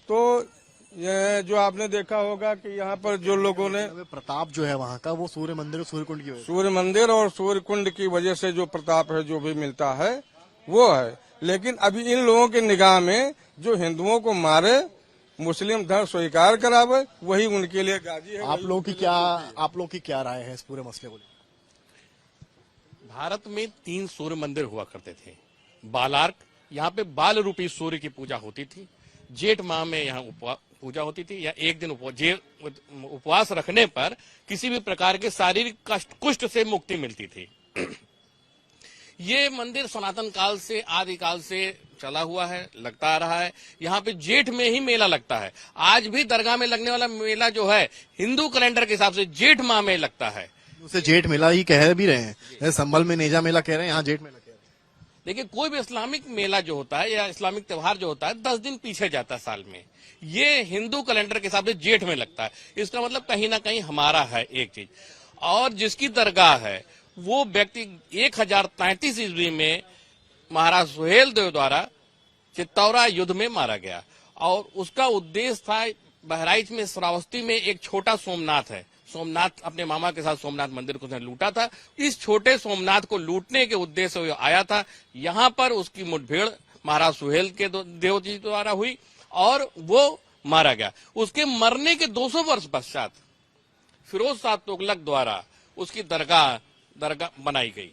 तो ये जो आपने देखा होगा कि यहाँ पर जो लोगों ने प्रताप जो है वहाँ का, वो सूर्य मंदिर और सूर्य कुंड की वजह, सूर्य मंदिर और सूर्य कुंड की वजह से जो प्रताप है, जो भी मिलता है वो है। लेकिन अभी इन लोगों की निगाह में जो हिंदुओं को मारे, मुस्लिम धर्म स्वीकार करावे, वही उनके लिए गाजी है। आप लोगों की क्या राय है इस पूरे मसले को लेकर? भारत में 3 सूर्य मंदिर हुआ करते थे। बालार्क, यहाँ पे बाल रूपी सूर्य की पूजा होती थी। जेठ माह में यहाँ पूजा होती थी, या एक दिन उपवास रखने पर किसी भी प्रकार के शारीरिक कुष्ठ से मुक्ति मिलती थी। ये मंदिर सनातन काल से, आदिकाल से चला हुआ है, लगता आ रहा है। यहाँ पे जेठ में ही मेला लगता है। आज भी दरगाह में लगने वाला मेला जो है हिंदू कैलेंडर के हिसाब से जेठ माह में लगता है। उसे जेठ मेला ही कह भी रहे हैं, संभल में नेजा मेला कह रहे हैं, यहाँ जेठ मेला कह रहे हैं। देखिए, कोई भी इस्लामिक मेला जो होता है या इस्लामिक त्योहार जो होता है 10 दिन पीछे जाता है साल में। ये हिंदू कैलेंडर के हिसाब से जेठ में लगता है। इसका मतलब कहीं ना कहीं हमारा है एक चीज। और जिसकी दरगाह है वो व्यक्ति 1033 ईस्वी में महाराज सुहेल देव द्वारा चित्तौरा युद्ध में मारा गया, और उसका उद्देश्य था, बहराइच में श्रावस्ती में एक छोटा सोमनाथ है, सोमनाथ अपने मामा के साथ सोमनाथ मंदिर को उसने लूटा था। इस छोटे सोमनाथ को लूटने के उद्देश्य से आया था। यहाँ पर उसकी मुठभेड़ महाराज सुहेल के देव जी द्वारा हुई और वो मारा गया। उसके मरने के 200 वर्ष पश्चात फिरोज शाह तुगलक द्वारा उसकी दरगाह बनाई गई।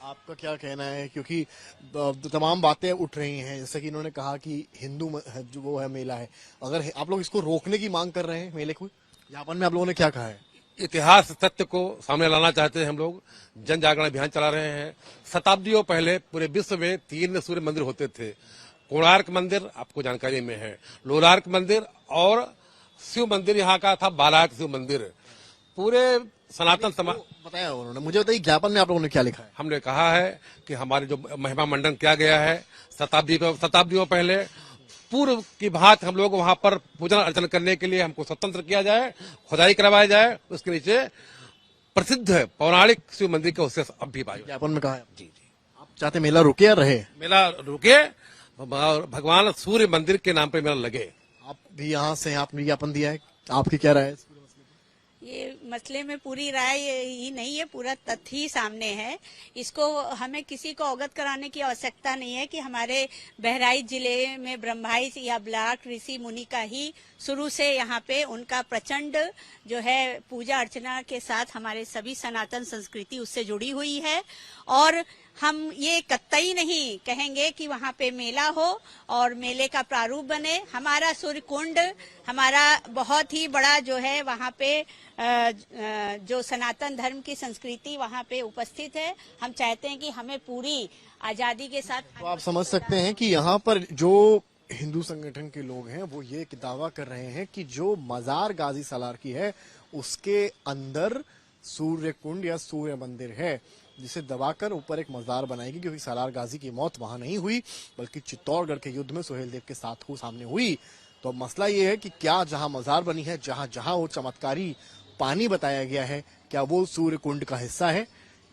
आपका क्या कहना है? क्योंकि तमाम बातें उठ रही हैं, जैसे कि इन्होंने कहा कि हिंदू जो वो है मेला है, अगर आप लोग इसको रोकने की मांग कर रहे हैं मेले को, जापान में आप लोगों ने क्या कहा है? इतिहास सत्य को सामने लाना चाहते हैं हम लोग, जन जागरण अभियान चला रहे हैं। शताब्दियों पहले पूरे विश्व में 3 सूर्य मंदिर होते थे। कोणार्क मंदिर आपको जानकारी में है, लोलार्क मंदिर और शिव मंदिर यहाँ का था बालार्क शिव मंदिर। पूरे सनातन समाज बताया उन्होंने। मुझे बताइए ज्ञापन में आप लोगों ने क्या लिखा है? हमने कहा है कि हमारे जो महिमा मंडन किया गया है शताब्दियों पहले, पूर्व की भांति हम लोग वहां पर पूजन अर्चन करने के लिए हमको स्वतंत्र किया जाए, खुदाई करवाया जाए। उसके नीचे प्रसिद्ध पौराणिक शिव मंदिर के उससे अब भी ज्ञापन में कहा है। जी, आप चाहते मेला रुके या रहे? मेला रुके, भगवान सूर्य मंदिर के नाम पे मेला लगे। आप भी यहाँ से आपने ज्ञापन दिया है, आपकी क्या राय है? ये मसले में पूरी राय ही नहीं है, पूरा तथ्य ही सामने है। इसको हमें किसी को अवगत कराने की आवश्यकता नहीं है कि हमारे बहराइच जिले में ब्रह्माइच या ब्लाक ऋषि मुनि का ही शुरू से यहाँ पे उनका प्रचंड जो है पूजा अर्चना के साथ हमारे सभी सनातन संस्कृति उससे जुड़ी हुई है। और हम ये कतई नहीं कहेंगे कि वहाँ पे मेला हो और मेले का प्रारूप बने। हमारा सूर्य कुंड हमारा बहुत ही बड़ा जो है वहाँ पे जो सनातन धर्म की संस्कृति वहाँ पे उपस्थित है। हम चाहते हैं कि हमें पूरी आजादी के साथ। तो आप समझ सकते हैं कि यहाँ पर जो हिंदू संगठन के लोग हैं वो ये दावा कर रहे हैं कि जो मजार गाजी सालार की है उसके अंदर सूर्य कुंड या सूर्य मंदिर है, जिसे दबाकर ऊपर एक मजार बनाएगी, क्योंकि सालार गाजी की मौत वहां नहीं हुई बल्कि चित्तौड़गढ़ के युद्ध में सुहेल देव के साथ सामने हुई। तो मसला ये है कि क्या जहां मजार बनी है, जहां जहां वो चमत्कारी पानी बताया गया है, क्या वो सूर्य कुंड का हिस्सा है?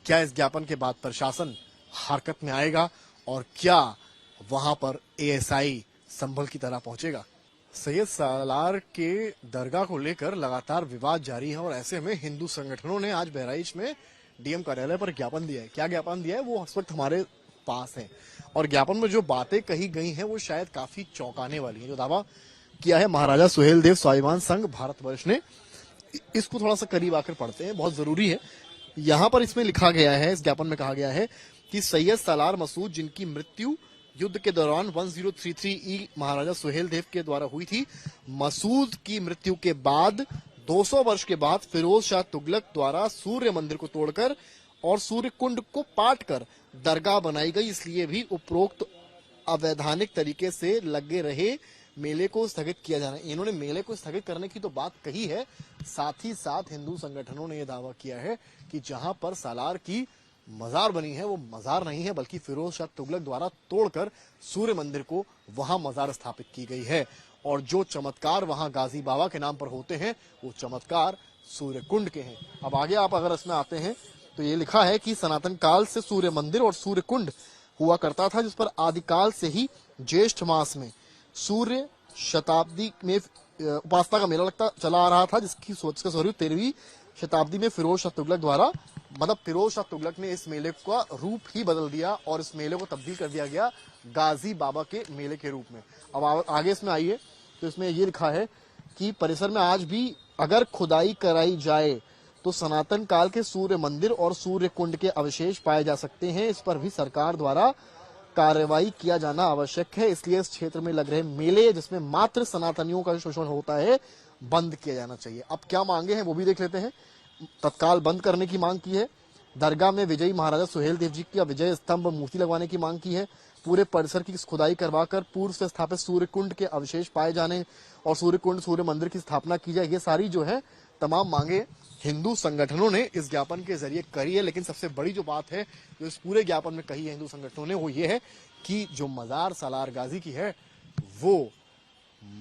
क्या इस ज्ञापन के बाद प्रशासन हरकत में आएगा और क्या वहां पर एएसआई संभल की तरह पहुंचेगा? सैयद सालार के दरगाह को लेकर लगातार विवाद जारी है और ऐसे में हिंदू संगठनों ने आज बहराइच में डीएम कार्यालय पर ज्ञापन दिया है। क्या ज्ञापन दिया है वो इस वक्त हमारे पास है, और ज्ञापन में जो बातें कही गई हैं वो शायद काफी चौंकाने वाली हैं। जो दावा किया है महाराजा सुहेल देव स्वाभिमान संघ भारतवर्ष ने, इसको थोड़ा सा करीब आकर पढ़ते हैं, बहुत जरूरी है। यहाँ पर इसमें लिखा गया है, इस ज्ञापन में कहा गया है कि सैयद सालार मसूद जिनकी मृत्यु युद्ध के दौरान 1033 महाराजा सुहेल देव के द्वारा हुई थी, मसूद की मृत्यु के बाद 200 वर्ष के बाद फिरोज शाह तुगलक द्वारा सूर्य मंदिर को तोड़कर और सूर्य कुंड को पाट कर दरगाह बनाई गई, इसलिए भी उपरोक्त अवैधानिक तरीके से लगे रहे मेले को स्थगित किया जाना। इन्होंने मेले को स्थगित करने की तो बात कही है, साथ ही साथ हिंदू संगठनों ने यह दावा किया है कि जहां पर सालार की मजार बनी है वो मजार नहीं है बल्कि फिरोज शाह तुगलक द्वारा तोड़कर सूर्य मंदिर को वहां मजार स्थापित की गई है, और जो चमत्कार वहां गाजी बाबा के नाम पर होते हैं वो चमत्कार सूर्य कुंड के हैं। अब आगे आप अगर इसमें आते हैं तो ये लिखा है कि सनातन काल से सूर्य मंदिर और सूर्य कुंड हुआ करता था, जिस पर आदिकाल से ही ज्येष्ठ मास में सूर्य शताब्दी में उपासना का मेला लगता चला आ रहा था, जिसकी स्वरूप 13वीं शताब्दी में फिरोज शाह तुगलक द्वारा मतलब फिरोज शाह तुगलक ने इस मेले का रूप ही बदल दिया और इस मेले को तब्दील कर दिया गया गाजी बाबा के मेले के रूप में। अब आगे इसमें आइए तो इसमें ये लिखा है कि परिसर में आज भी अगर खुदाई कराई जाए तो सनातन काल के सूर्य मंदिर और सूर्य कुंड के अवशेष पाए जा सकते हैं। इस पर भी सरकार द्वारा कार्रवाई किया जाना आवश्यक है, इसलिए इस क्षेत्र में लग रहे मेले जिसमें मात्र सनातनियों का शोषण होता है बंद किया जाना चाहिए। अब क्या मांगे हैं वो भी देख लेते हैं। तत्काल बंद करने की मांग की है। दरगाह में विजयी महाराजा सुहेल देव जी की विजय स्तंभ मूर्ति लगवाने की मांग की है। पूरे परिसर की खुदाई करवाकर पूर्व से स्थापित सूर्य कुंड के अवशेष पाए जाने और सूर्य कुंड सूर्य मंदिर की स्थापना की जाए। ये सारी जो है तमाम मांगे हिंदू संगठनों ने इस ज्ञापन के जरिए करी है। लेकिन सबसे बड़ी जो बात है जो इस पूरे ज्ञापन में कही है हिंदू संगठनों ने वो ये है कि जो मजार सालार गाजी की है वो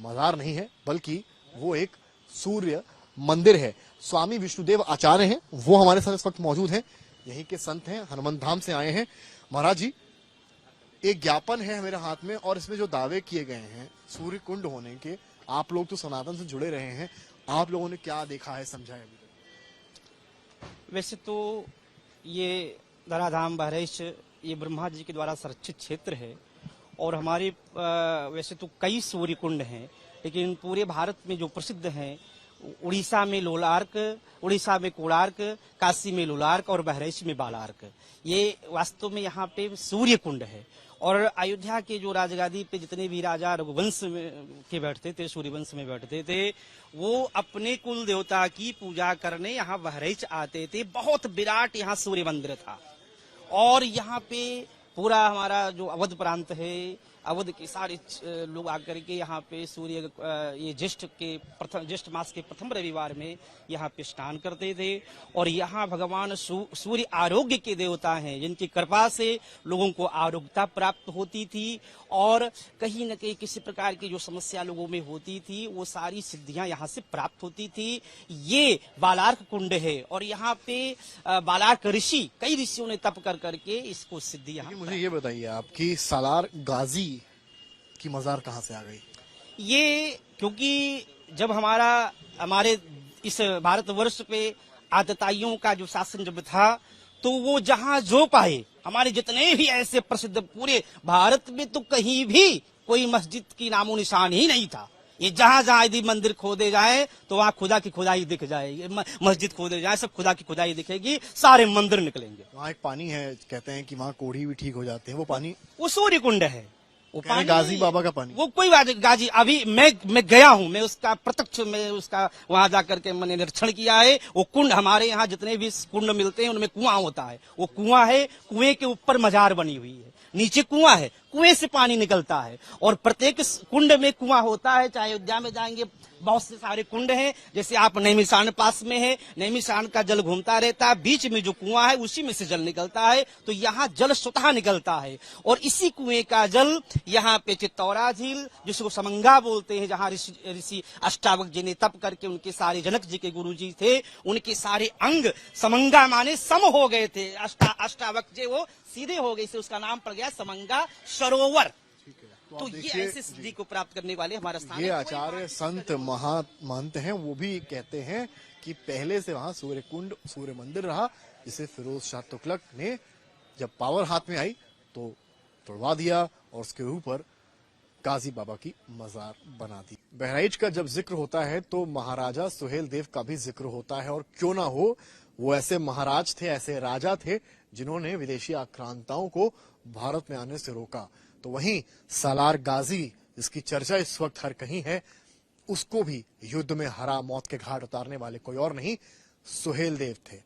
मजार नहीं है बल्कि वो एक सूर्य मंदिर है। स्वामी विष्णुदेव आचार्य हैं, वो हमारे साथ इस वक्त मौजूद हैं, यहीं के संत हैं, हनुमंत धाम से आए हैं। महाराज जी, एक ज्ञापन है मेरे हाथ में और इसमें जो दावे किए गए हैं सूर्य कुंड होने के, आप लोग तो सनातन से जुड़े रहे हैं, आप लोगों ने क्या देखा है, समझा है? वैसे तो ये धराधाम बहराइच ये ब्रह्मा जी के द्वारा संरक्षित क्षेत्र है और हमारे वैसे तो कई सूर्य कुंड हैं, लेकिन पूरे भारत में जो प्रसिद्ध हैं उड़ीसा में लोलार्क, उड़ीसा में कोणार्क, काशी में लोलार्क और बहराइच में बालार्क, ये वास्तव में यहाँ पे सूर्य कुंड है। और अयोध्या के जो राजगादी पे जितने भी राजा रघुवंश के बैठते थे, सूर्यवंश में बैठते थे, वो अपने कुल देवता की पूजा करने यहाँ बहराइच आते थे। बहुत विराट यहाँ सूर्य मंदिर था और यहाँ पे पूरा हमारा जो अवध प्रांत है, अवध के सारे लोग आकर के यहाँ पे सूर्य ये ज्येष्ठ मास के प्रथम रविवार में यहाँ पे स्नान करते थे। और यहाँ भगवान सूर्य आरोग्य के देवता हैं, जिनकी कृपा से लोगों को आरोग्यता प्राप्त होती थी और कहीं न कहीं किसी प्रकार की जो समस्या लोगों में होती थी वो सारी सिद्धियां यहाँ से प्राप्त होती थी। ये बालार्क कुंड है और यहाँ पे बालार्क ऋषि, कई ऋषियों ने तप कर करके इसको सिद्धि यहाँ। मुझे ये बताइए आपकी सालार गाजी की मजार कहाँ से आ गई? ये क्योंकि जब हमारे इस भारतवर्ष पे आतताइयों का जो शासन जब था तो वो जहाँ जो पाए, हमारे जितने भी ऐसे प्रसिद्ध पूरे भारत में तो कहीं भी कोई मस्जिद की नामो निशान ही नहीं था। ये जहाँ जहाँ यदि मंदिर खोदे जाए तो वहाँ खुदा की खुदाई दिख जाएगी, मस्जिद खोदे जाए सब खुदा की खुदाई दिखेगी, सारे मंदिर निकलेंगे। वहाँ एक पानी है, कहते हैं कि वहाँ कोढ़ी भी ठीक हो जाते हैं, वो पानी वो सूर्य कुंड है, वो पानी गाजी बाबा का पानी। वो कोई बात गाजी, अभी मैं गया हूँ, मैं उसका प्रत्यक्ष में उसका वहां जाकर के मैंने निरीक्षण किया है। वो कुंड हमारे यहाँ जितने भी कुंड मिलते हैं उनमें कुआं होता है, वो कुआं है, कुएं के ऊपर मजार बनी हुई है, नीचे कुआं है, कुएं से पानी निकलता है और प्रत्येक कुंड में कुआं होता है। चाहे अयोध्या में जाएंगे बहुत से सारे कुंड हैं, जैसे आप नैमिषारण्य पास में है, नैमिषारण्य का जल घूमता रहता है, बीच में जो कुआं है उसी में से जल निकलता है, तो यहाँ जल स्वतः निकलता है। और इसी कुएं का जल यहाँ पे चित्तौरा झील, जिसको समंगा बोलते हैं, जहाँ ऋषि अष्टावक जी ने तप करके उनके सारे जनक जी के गुरु जी थे, उनके सारे अंग समंगा माने सम हो गए थे, अष्टावक जी वो सीधे हो गए, इससे उसका नाम पड़ गया समंगा सरोवर। तो ये ऐसे सिद्धि को प्राप्त करने वाले हमारा स्थान। ये आचार्य संत महंत हैं, वो भी कहते हैं कि पहले से वहां सूर्य कुंड सूर्य मंदिर रहा, जिसे फिरोज शाह तुगलक ने जब पावर हाथ में आई तो तोड़वा दिया और उसके ऊपर गाजी बाबा की मजार बना दी। बहराइच का जब जिक्र होता है तो महाराजा सुहेल देव का भी जिक्र होता है, और क्यों ना हो, वो ऐसे महाराज थे, ऐसे राजा थे जिन्होंने विदेशी आक्रांताओं को भारत में आने से रोका। तो वहीं सालार गाजी, जिसकी चर्चा इस वक्त हर कहीं है, उसको भी युद्ध में हरा, मौत के घाट उतारने वाले कोई और नहीं, सुहेल देव थे।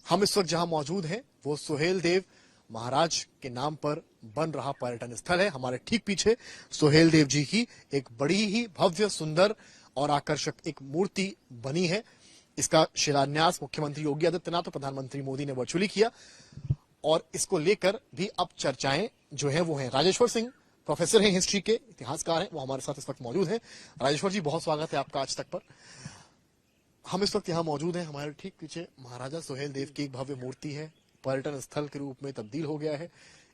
हम इस वक्त जहां मौजूद हैं वो सुहेल देव महाराज के नाम पर बन रहा पर्यटन स्थल है। हमारे ठीक पीछे सुहेल देव जी की एक बड़ी ही भव्य, सुंदर और आकर्षक एक मूर्ति बनी है। इसका शिलान्यास मुख्यमंत्री योगी आदित्यनाथ और प्रधानमंत्री मोदी ने वर्चुअली किया, और इसको लेकर भी अब चर्चाएं जो है वो हैं। राजेश्वर सिंह प्रोफेसर हैं, हिस्ट्री के इतिहासकार हैं, वो हमारे साथ इस वक्त मौजूद हैं। राजेश्वर जी, बहुत स्वागत है आपका आज तक पर। हम इस वक्त यहाँ मौजूद हैं, हमारे ठीक पीछे महाराजा सुहेल देव की एक भव्य मूर्ति है, पर्यटन स्थल के रूप में तब्दील हो गया है।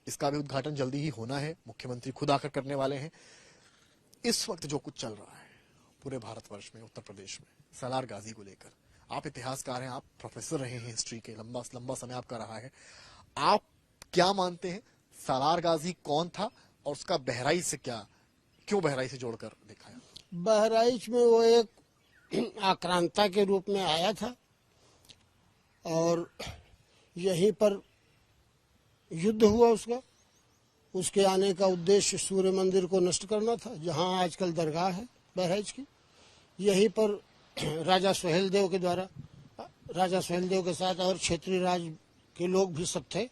इसका भी उद्घाटन जल्दी ही होना है, मुख्यमंत्री खुद आकर करने वाले हैं। इस वक्त जो कुछ चल रहा है पूरे भारतवर्ष में, उत्तर प्रदेश में सालार गाजी को लेकर, आप इतिहासकार हैं, आप प्रोफेसर रहे हैं हिस्ट्री के, लंबा समय आपका रहा है। आप क्या मानते हैं, सालार गाजी कौन था और उसका बहराइच से क्यों बहराइच से जोड़कर दिखाया? बहराइच में वो एक आक्रांता के रूप में आया था और यहीं पर युद्ध हुआ उसका। उसके आने का उद्देश्य सूर्य मंदिर को नष्ट करना था, जहां आजकल दरगाह है बहराइच की। यहीं पर राजा सोहेल देव के द्वारा, राजा सोहेल देव के साथ और क्षेत्रीय राज के लोग भी सब थे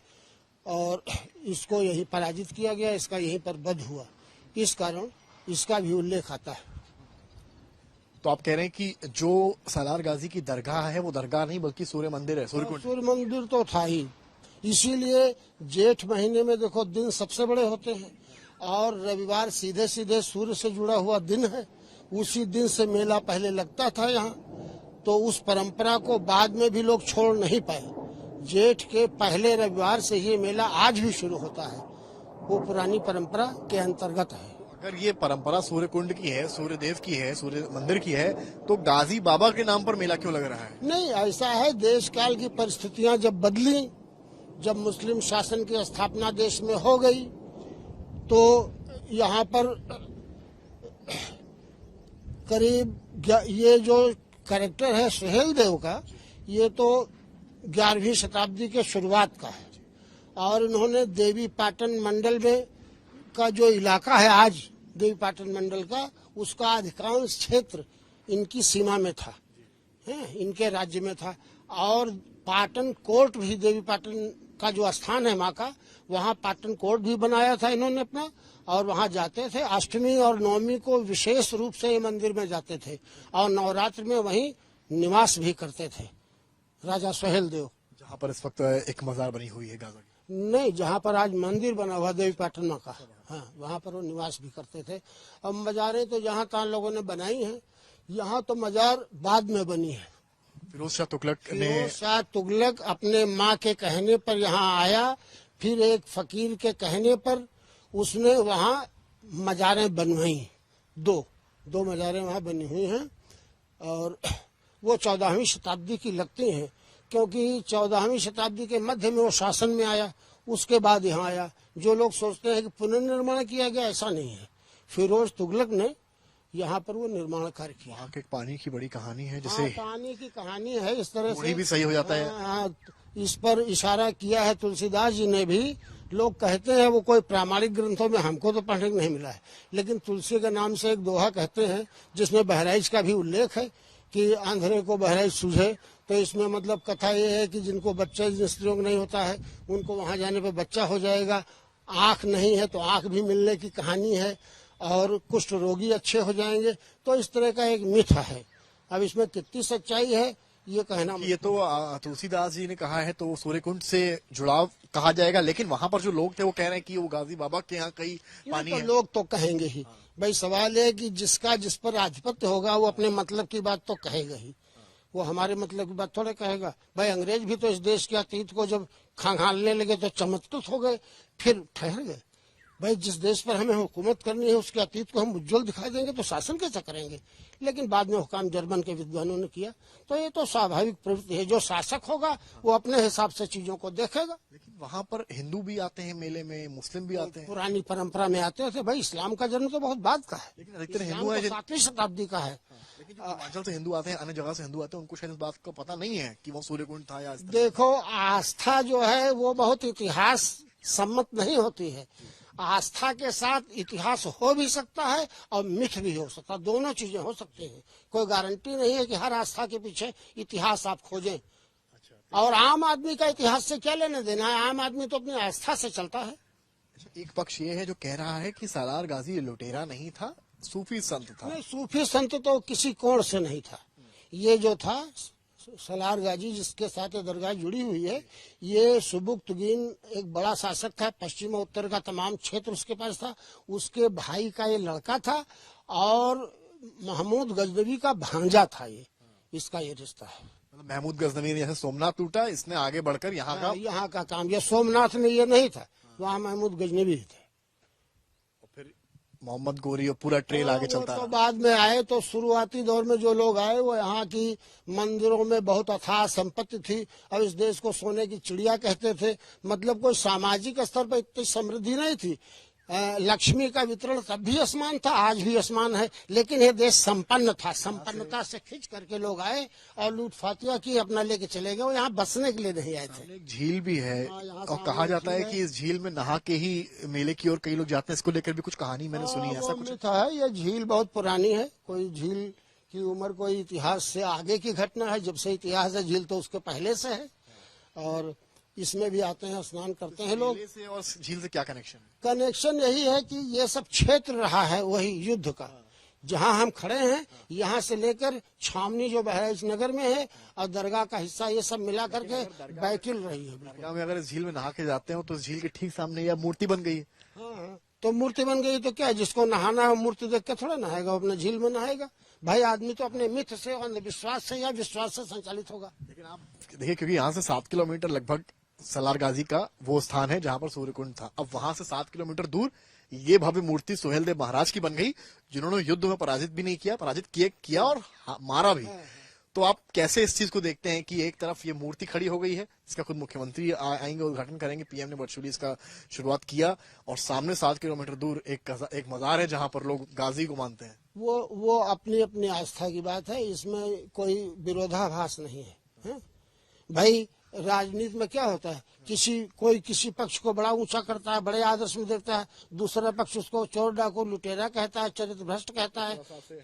और इसको यही पराजित किया गया, इसका यहीं पर वध हुआ। इस कारण इसका भी उल्लेख आता है। तो आप कह रहे हैं कि जो सालार गाजी की दरगाह है वो दरगाह नहीं बल्कि सूर्य मंदिर है, सूर्य मंदिर तो था ही। इसीलिए जेठ महीने में देखो दिन सबसे बड़े होते हैं और रविवार सीधे सीधे सूर्य से जुड़ा हुआ दिन है। उसी दिन से मेला पहले लगता था यहाँ, तो उस परंपरा को बाद में भी लोग छोड़ नहीं पाए। जेठ के पहले रविवार से ये मेला आज भी शुरू होता है, वो पुरानी परंपरा के अंतर्गत है। अगर ये परंपरा सूर्य कुंड की है, सूर्य देव की है, सूर्य मंदिर की है, तो गाजी बाबा के नाम पर मेला क्यों लग रहा है? नहीं, ऐसा है, देश काल की परिस्थितियां जब बदली, जब मुस्लिम शासन की स्थापना देश में हो गई, तो यहाँ पर करीब ये जो कैरेक्टर है सोहेल देव का, ये तो 11वीं शताब्दी के शुरुआत का है और इन्होंने देवी पाटन मंडल में का जो इलाका है आज देवी पाटन मंडल का, उसका अधिकांश क्षेत्र इनकी सीमा में था, है, इनके राज्य में था। और पाटन कोर्ट भी, देवी पाटन का जो स्थान है माँ का, वहाँ पाटन कोर्ट भी बनाया था इन्होंने अपना, और वहाँ जाते थे। अष्टमी और नवमी को विशेष रूप से ये मंदिर में जाते थे और नवरात्र में वहीं निवास भी करते थे राजा सोहेल देव। जहाँ पर इस वक्त एक मजार बनी हुई है गाजा की? नहीं, जहाँ पर आज मंदिर बना हुआ देवी पाटन माँ का, हाँ, वहाँ पर वो निवास भी करते थे। अब मजारें तो जहाँ तहाँ लोगों ने बनाई हैं, यहाँ तो मजार बाद में बनी है। फिरोज शाह तुगलक ने, फिरोज शाह तुगलक अपने माँ के कहने पर यहाँ आया, फिर एक फकीर के कहने पर उसने वहाँ मजारें बनवाई। दो मजारें वहाँ बनी हुई हैं और वो 14वीं शताब्दी की लगती हैं, क्योंकि 14वीं शताब्दी के मध्य में वो शासन में आया, उसके बाद यहाँ आया। जो लोग सोचते हैं कि पुनर्निर्माण किया गया, ऐसा नहीं है। फिरोज तुगलक ने यहाँ पर वो निर्माण कार्य किया। वहाँ के पानी की बड़ी कहानी है, जैसे पानी की कहानी है, इस तरह से भी सही हो जाता है। इस पर इशारा किया है तुलसीदास जी ने भी। लोग कहते हैं, वो कोई प्रामाणिक ग्रंथों में हमको तो पढ़ने को नहीं मिला है, लेकिन तुलसी के नाम से एक दोहा कहते हैं जिसमें बहराइच का भी उल्लेख है कि अंधेरे को बहराइच सूझे। तो इसमें मतलब कथा ये है कि जिनको बच्चे, जिन स्त्रियों को नहीं होता है, उनको वहां जाने पर बच्चा हो जाएगा। आंख नहीं है तो आंख भी मिलने की कहानी है और कुष्ठ रोगी अच्छे हो जाएंगे। तो इस तरह का एक मिथ है। अब इसमें कितनी सच्चाई है ये कहना, ये तो तुलसीदास जी ने कहा है, तो सूर्यकुंड से जुड़ाव कहा जाएगा। लेकिन वहां पर जो लोग थे वो कह रहे हैं कि वो गाजी बाबा के यहाँ कहीं पानी तो है। लोग तो कहेंगे ही भाई, सवाल है कि जिसका जिस पर आधिपत्य होगा वो अपने मतलब की बात तो कहेगा ही, वो हमारे मतलब की बात थोड़े कहेगा। भाई अंग्रेज भी तो इस देश के अतीत को जब खंगालने लगे तो चमत्कृत हो गए, फिर ठहर गए। भाई जिस देश पर हमें हुकूमत करनी है उसके अतीत को हम उज्जवल दिखाई देंगे तो शासन कैसा करेंगे। लेकिन बाद में हुकाम जर्मन के विद्वानों ने किया। तो ये तो स्वाभाविक प्रवृत्ति है, जो शासक होगा वो अपने हिसाब से चीजों को देखेगा। लेकिन वहाँ पर हिंदू भी आते हैं मेले में, मुस्लिम भी आते हैं। पुरानी परंपरा में आते थे। भाई इस्लाम का जन्म तो बहुत बाद का है, लेकिन अधिकतर हिंदू है 7वीं शताब्दी का है। लेकिन जो हिमाचल से हिंदू आते हैं, अन्य जगह से हिंदू आते हैं, उनको शायद इस बात का पता नहीं है कि वो सूर्यकुंड था या। देखो, आस्था जो है वो बहुत इतिहास सम्मत नहीं होती है। आस्था के साथ इतिहास हो भी सकता है और मिथ भी हो सकता है, दोनों चीजें हो सकती हैं। कोई गारंटी नहीं है कि हर आस्था के पीछे इतिहास आप खोजें। और आम आदमी का इतिहास से क्या लेने देना है, आम आदमी तो अपनी आस्था से चलता है। एक पक्ष ये है जो कह रहा है कि सालार गाजी लुटेरा नहीं था, सूफी संत था। नहीं, सूफी संत तो किसी कोण से नहीं था। ये जो था सालार गाजी, जिसके साथ दरगाह जुड़ी हुई है, ये सुबुक्तगीन एक बड़ा शासक था, पश्चिम और उत्तर का तमाम क्षेत्र उसके पास था। उसके भाई का ये लड़का था और महमूद गजनवी का भांजा था। ये इसका ये रिश्ता है। मतलब महमूद गजनवी ने जैसे सोमनाथ टूटा, इसने आगे बढ़कर यहाँ का काम, ये सोमनाथ में ये नहीं था, वहाँ महमूद गजनवी थे। फिर मोहम्मद गोरी और पूरा ट्रेल आगे चलता तो रहा। बाद में आए तो शुरुआती दौर में जो लोग आए वो यहाँ की मंदिरों में बहुत अथाह संपत्ति थी और इस देश को सोने की चिड़िया कहते थे। मतलब कोई सामाजिक स्तर पर इतनी समृद्धि नहीं थी। लक्ष्मी का वितरण तब भी असमान था, आज भी असमान है, लेकिन ये देश संपन्न था। संपन्नता से खींच करके लोग आए और लूट फातिया की अपना लेके चले गए। वो यहाँ बसने के लिए नहीं आए थे। एक झील भी है और कहा जाता है कि इस झील में नहा के ही मेले की ओर कई लोग जाते हैं। इसको लेकर भी कुछ कहानी मैंने सुनी है, ऐसा कुछ है। ये झील बहुत पुरानी है, कोई झील की उम्र कोई इतिहास से आगे की घटना है। जब से इतिहास है झील तो उसके पहले से है और इसमें भी आते हैं, स्नान करते हैं लोग। से और झील से क्या कनेक्शन है? कनेक्शन यही है कि ये सब क्षेत्र रहा है वही युद्ध का। जहाँ हम खड़े हैं यहाँ से लेकर छावनी जो बहराइच नगर में है और दरगाह का हिस्सा, ये सब मिला करके बैतुल रही है। दरगाह में अगर इस झील में नहा के जाते हो तो इस झील के ठीक सामने यह मूर्ति बन गई है। हाँ, तो मूर्ति बन गई तो क्या, जिसको नहाना है मूर्ति देख के थोड़ा नहाएगा, अपने झील में नहाएगा। भाई आदमी तो अपने मिथ से, अंधविश्वास से या विश्वास से संचालित होगा। लेकिन आप देखिए, क्योंकि यहाँ से 7 किलोमीटर लगभग सलार गाजी का वो स्थान है जहां पर सूर्यकुंड था। अब वहां से 7 किलोमीटर दूर ये भव्य मूर्ति सुहेल देव महाराज की बन गई, जिन्होंने युद्ध में पराजित भी नहीं किया, पराजित किया और मारा भी। तो आप कैसे इस चीज को देखते हैं कि एक तरफ ये मूर्ति खड़ी हो गई है, इसका खुद मुख्यमंत्री आएंगे, उद्घाटन करेंगे, पीएम ने वर्चुअली इसका शुरुआत किया, और सामने 7 किलोमीटर दूर एक मजार है जहां पर लोग गाजी को मानते हैं। वो अपनी अपनी आस्था की बात है, इसमें कोई विरोधाभास नहीं है। भाई राजनीति में क्या होता है, कोई किसी पक्ष को बड़ा ऊंचा करता है, बड़े आदर्श में देखता है, दूसरा पक्ष उसको चोर डाकू लुटेरा कहता है, चरित्र भ्रष्ट कहता है।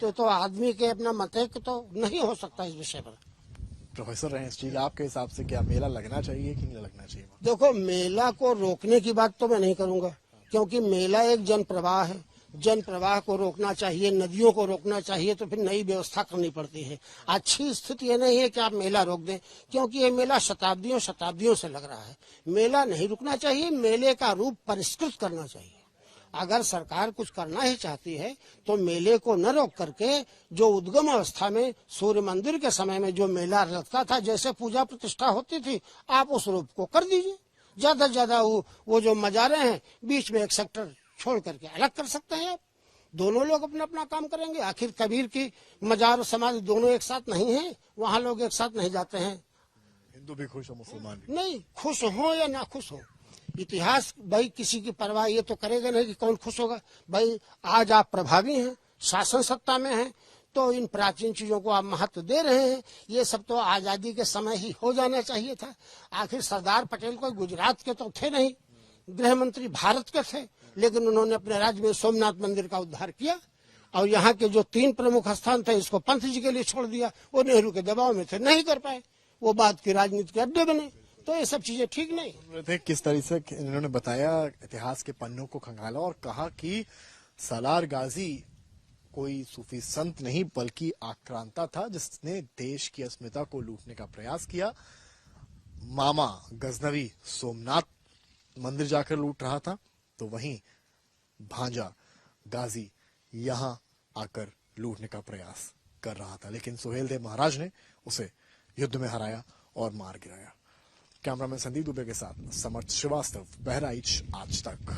तो आदमी के अपना मत तो नहीं हो सकता इस विषय पर। प्रोफेसर रहे स्टील, आपके हिसाब से क्या मेला लगना चाहिए कि नहीं लगना चाहिए? देखो, मेला को रोकने की बात तो मैं नहीं करूंगा, क्योंकि मेला एक जन प्रवाह है। जन प्रवाह को रोकना चाहिए, नदियों को रोकना चाहिए, तो फिर नई व्यवस्था करनी पड़ती है। अच्छी स्थिति ये नहीं है कि आप मेला रोक दें, क्योंकि ये मेला शताब्दियों से लग रहा है। मेला नहीं रुकना चाहिए, मेले का रूप परिष्कृत करना चाहिए। अगर सरकार कुछ करना ही चाहती है तो मेले को न रोक करके जो उद्गम अवस्था में सूर्य मंदिर के समय में जो मेला लगता था, जैसे पूजा प्रतिष्ठा होती थी, आप उस रूप को कर दीजिए। ज्यादा से ज्यादा वो जो मजारे हैं बीच में एक सेक्टर छोड़ करके अलग कर सकते हैं आप। दोनों लोग अपना अपना काम करेंगे। आखिर कबीर की मजार समाज दोनों एक साथ नहीं है, वहाँ लोग एक साथ नहीं जाते हैं। हिंदू भी खुश हो, मुसलमान भी नहीं, खुश हो या ना खुश हो, इतिहास भाई किसी की परवाह ये तो करेगा नहीं कि कौन खुश होगा। भाई आज आप प्रभावी हैं, शासन सत्ता में हैं, तो इन प्राचीन चीजों को आप महत्व दे रहे हैं। ये सब तो आजादी के समय ही हो जाना चाहिए था। आखिर सरदार पटेल कोई गुजरात के तो थे नहीं, गृह मंत्री भारत के थे, लेकिन उन्होंने अपने राज्य में सोमनाथ मंदिर का उद्धार किया और यहाँ के जो 3 प्रमुख स्थान थे इसको पंत जी के लिए छोड़ दिया। वो नेहरू के दबाव में थे, नहीं कर पाए, वो बाद की राजनीति के अड्डे बने। तो ये सब चीजें ठीक नहीं। किस तरह से इन्होंने बताया, इतिहास के पन्नों को खंगाला और कहा कि सलार गाजी कोई सूफी संत नहीं बल्कि आक्रांता था, जिसने देश की अस्मिता को लूटने का प्रयास किया। मामा गजनवी सोमनाथ मंदिर जाकर लूट रहा था, तो वहीं भांजा गाजी यहां आकर लूटने का प्रयास कर रहा था, लेकिन सुहेल देव महाराज ने उसे युद्ध में हराया और मार गिराया। कैमरामैन संदीप दुबे के साथ समर्थ श्रीवास्तव, बहराइच आज तक।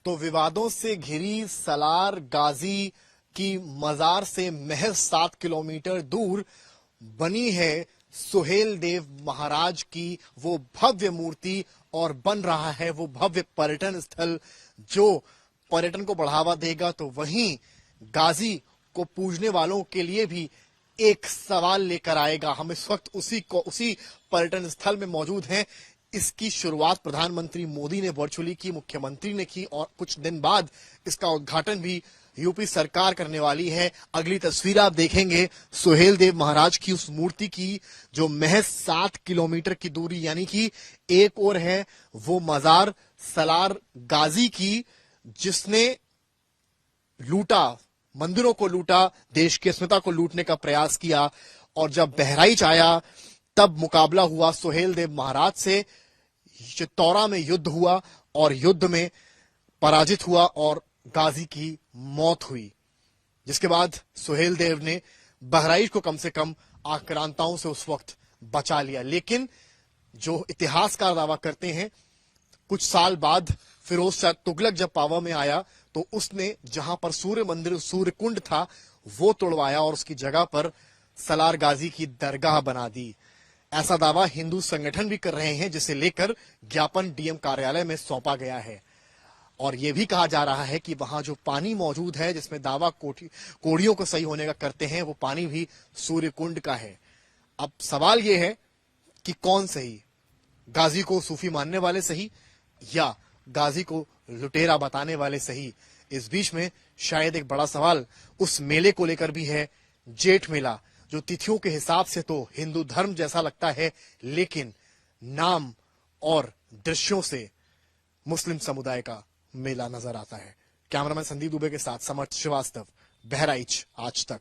तो विवादों से घिरी सलार गाजी की मजार से महज 7 किलोमीटर दूर बनी है सुहेल देव महाराज की वो भव्य मूर्ति, और बन रहा है वो भव्य पर्यटन स्थल जो पर्यटन को बढ़ावा देगा, तो वहीं गाजी को पूजने वालों के लिए भी एक सवाल लेकर आएगा। हम इस वक्त उसी पर्यटन स्थल में मौजूद हैं। इसकी शुरुआत प्रधानमंत्री मोदी ने वर्चुअली की, मुख्यमंत्री ने की, और कुछ दिन बाद इसका उद्घाटन भी यूपी सरकार करने वाली है। अगली तस्वीर आप देखेंगे सुहेल देव महाराज की उस मूर्ति की, जो महज 7 किलोमीटर की दूरी, यानी कि एक और है वो मजार सलार गाजी की, जिसने लूटा, मंदिरों को लूटा, देश की अस्मिता को लूटने का प्रयास किया। और जब बहराइच आया तब मुकाबला हुआ सुहेल देव महाराज से। चित्तौरा में युद्ध हुआ और युद्ध में पराजित हुआ और गाजी की मौत हुई, जिसके बाद सुहेल देव ने बहराइच को कम से कम आक्रांताओं से उस वक्त बचा लिया। लेकिन जो इतिहासकार दावा करते हैं कुछ साल बाद फिरोज शाह तुगलक जब पावर में आया तो उसने जहां पर सूर्य मंदिर सूर्य कुंड था वो तोड़वाया और उसकी जगह पर सलार गाजी की दरगाह बना दी। ऐसा दावा हिंदू संगठन भी कर रहे हैं, जिसे लेकर ज्ञापन डीएम कार्यालय में सौंपा गया है। और यह भी कहा जा रहा है कि वहां जो पानी मौजूद है, जिसमें दावा कोड़ियों को सही होने का करते हैं, वो पानी भी सूर्य कुंड का है। अब सवाल यह है कि कौन सही, गाजी को सूफी मानने वाले सही या गाजी को लुटेरा बताने वाले सही? इस बीच में शायद एक बड़ा सवाल उस मेले को लेकर भी है, जेठ मेला, जो तिथियों के हिसाब से तो हिंदू धर्म जैसा लगता है, लेकिन नाम और दृश्यों से मुस्लिम समुदाय का मेला नजर आता है। कैमरामैन संदीप दुबे के साथ समर्थ श्रीवास्तव, बहराइच, आज तक।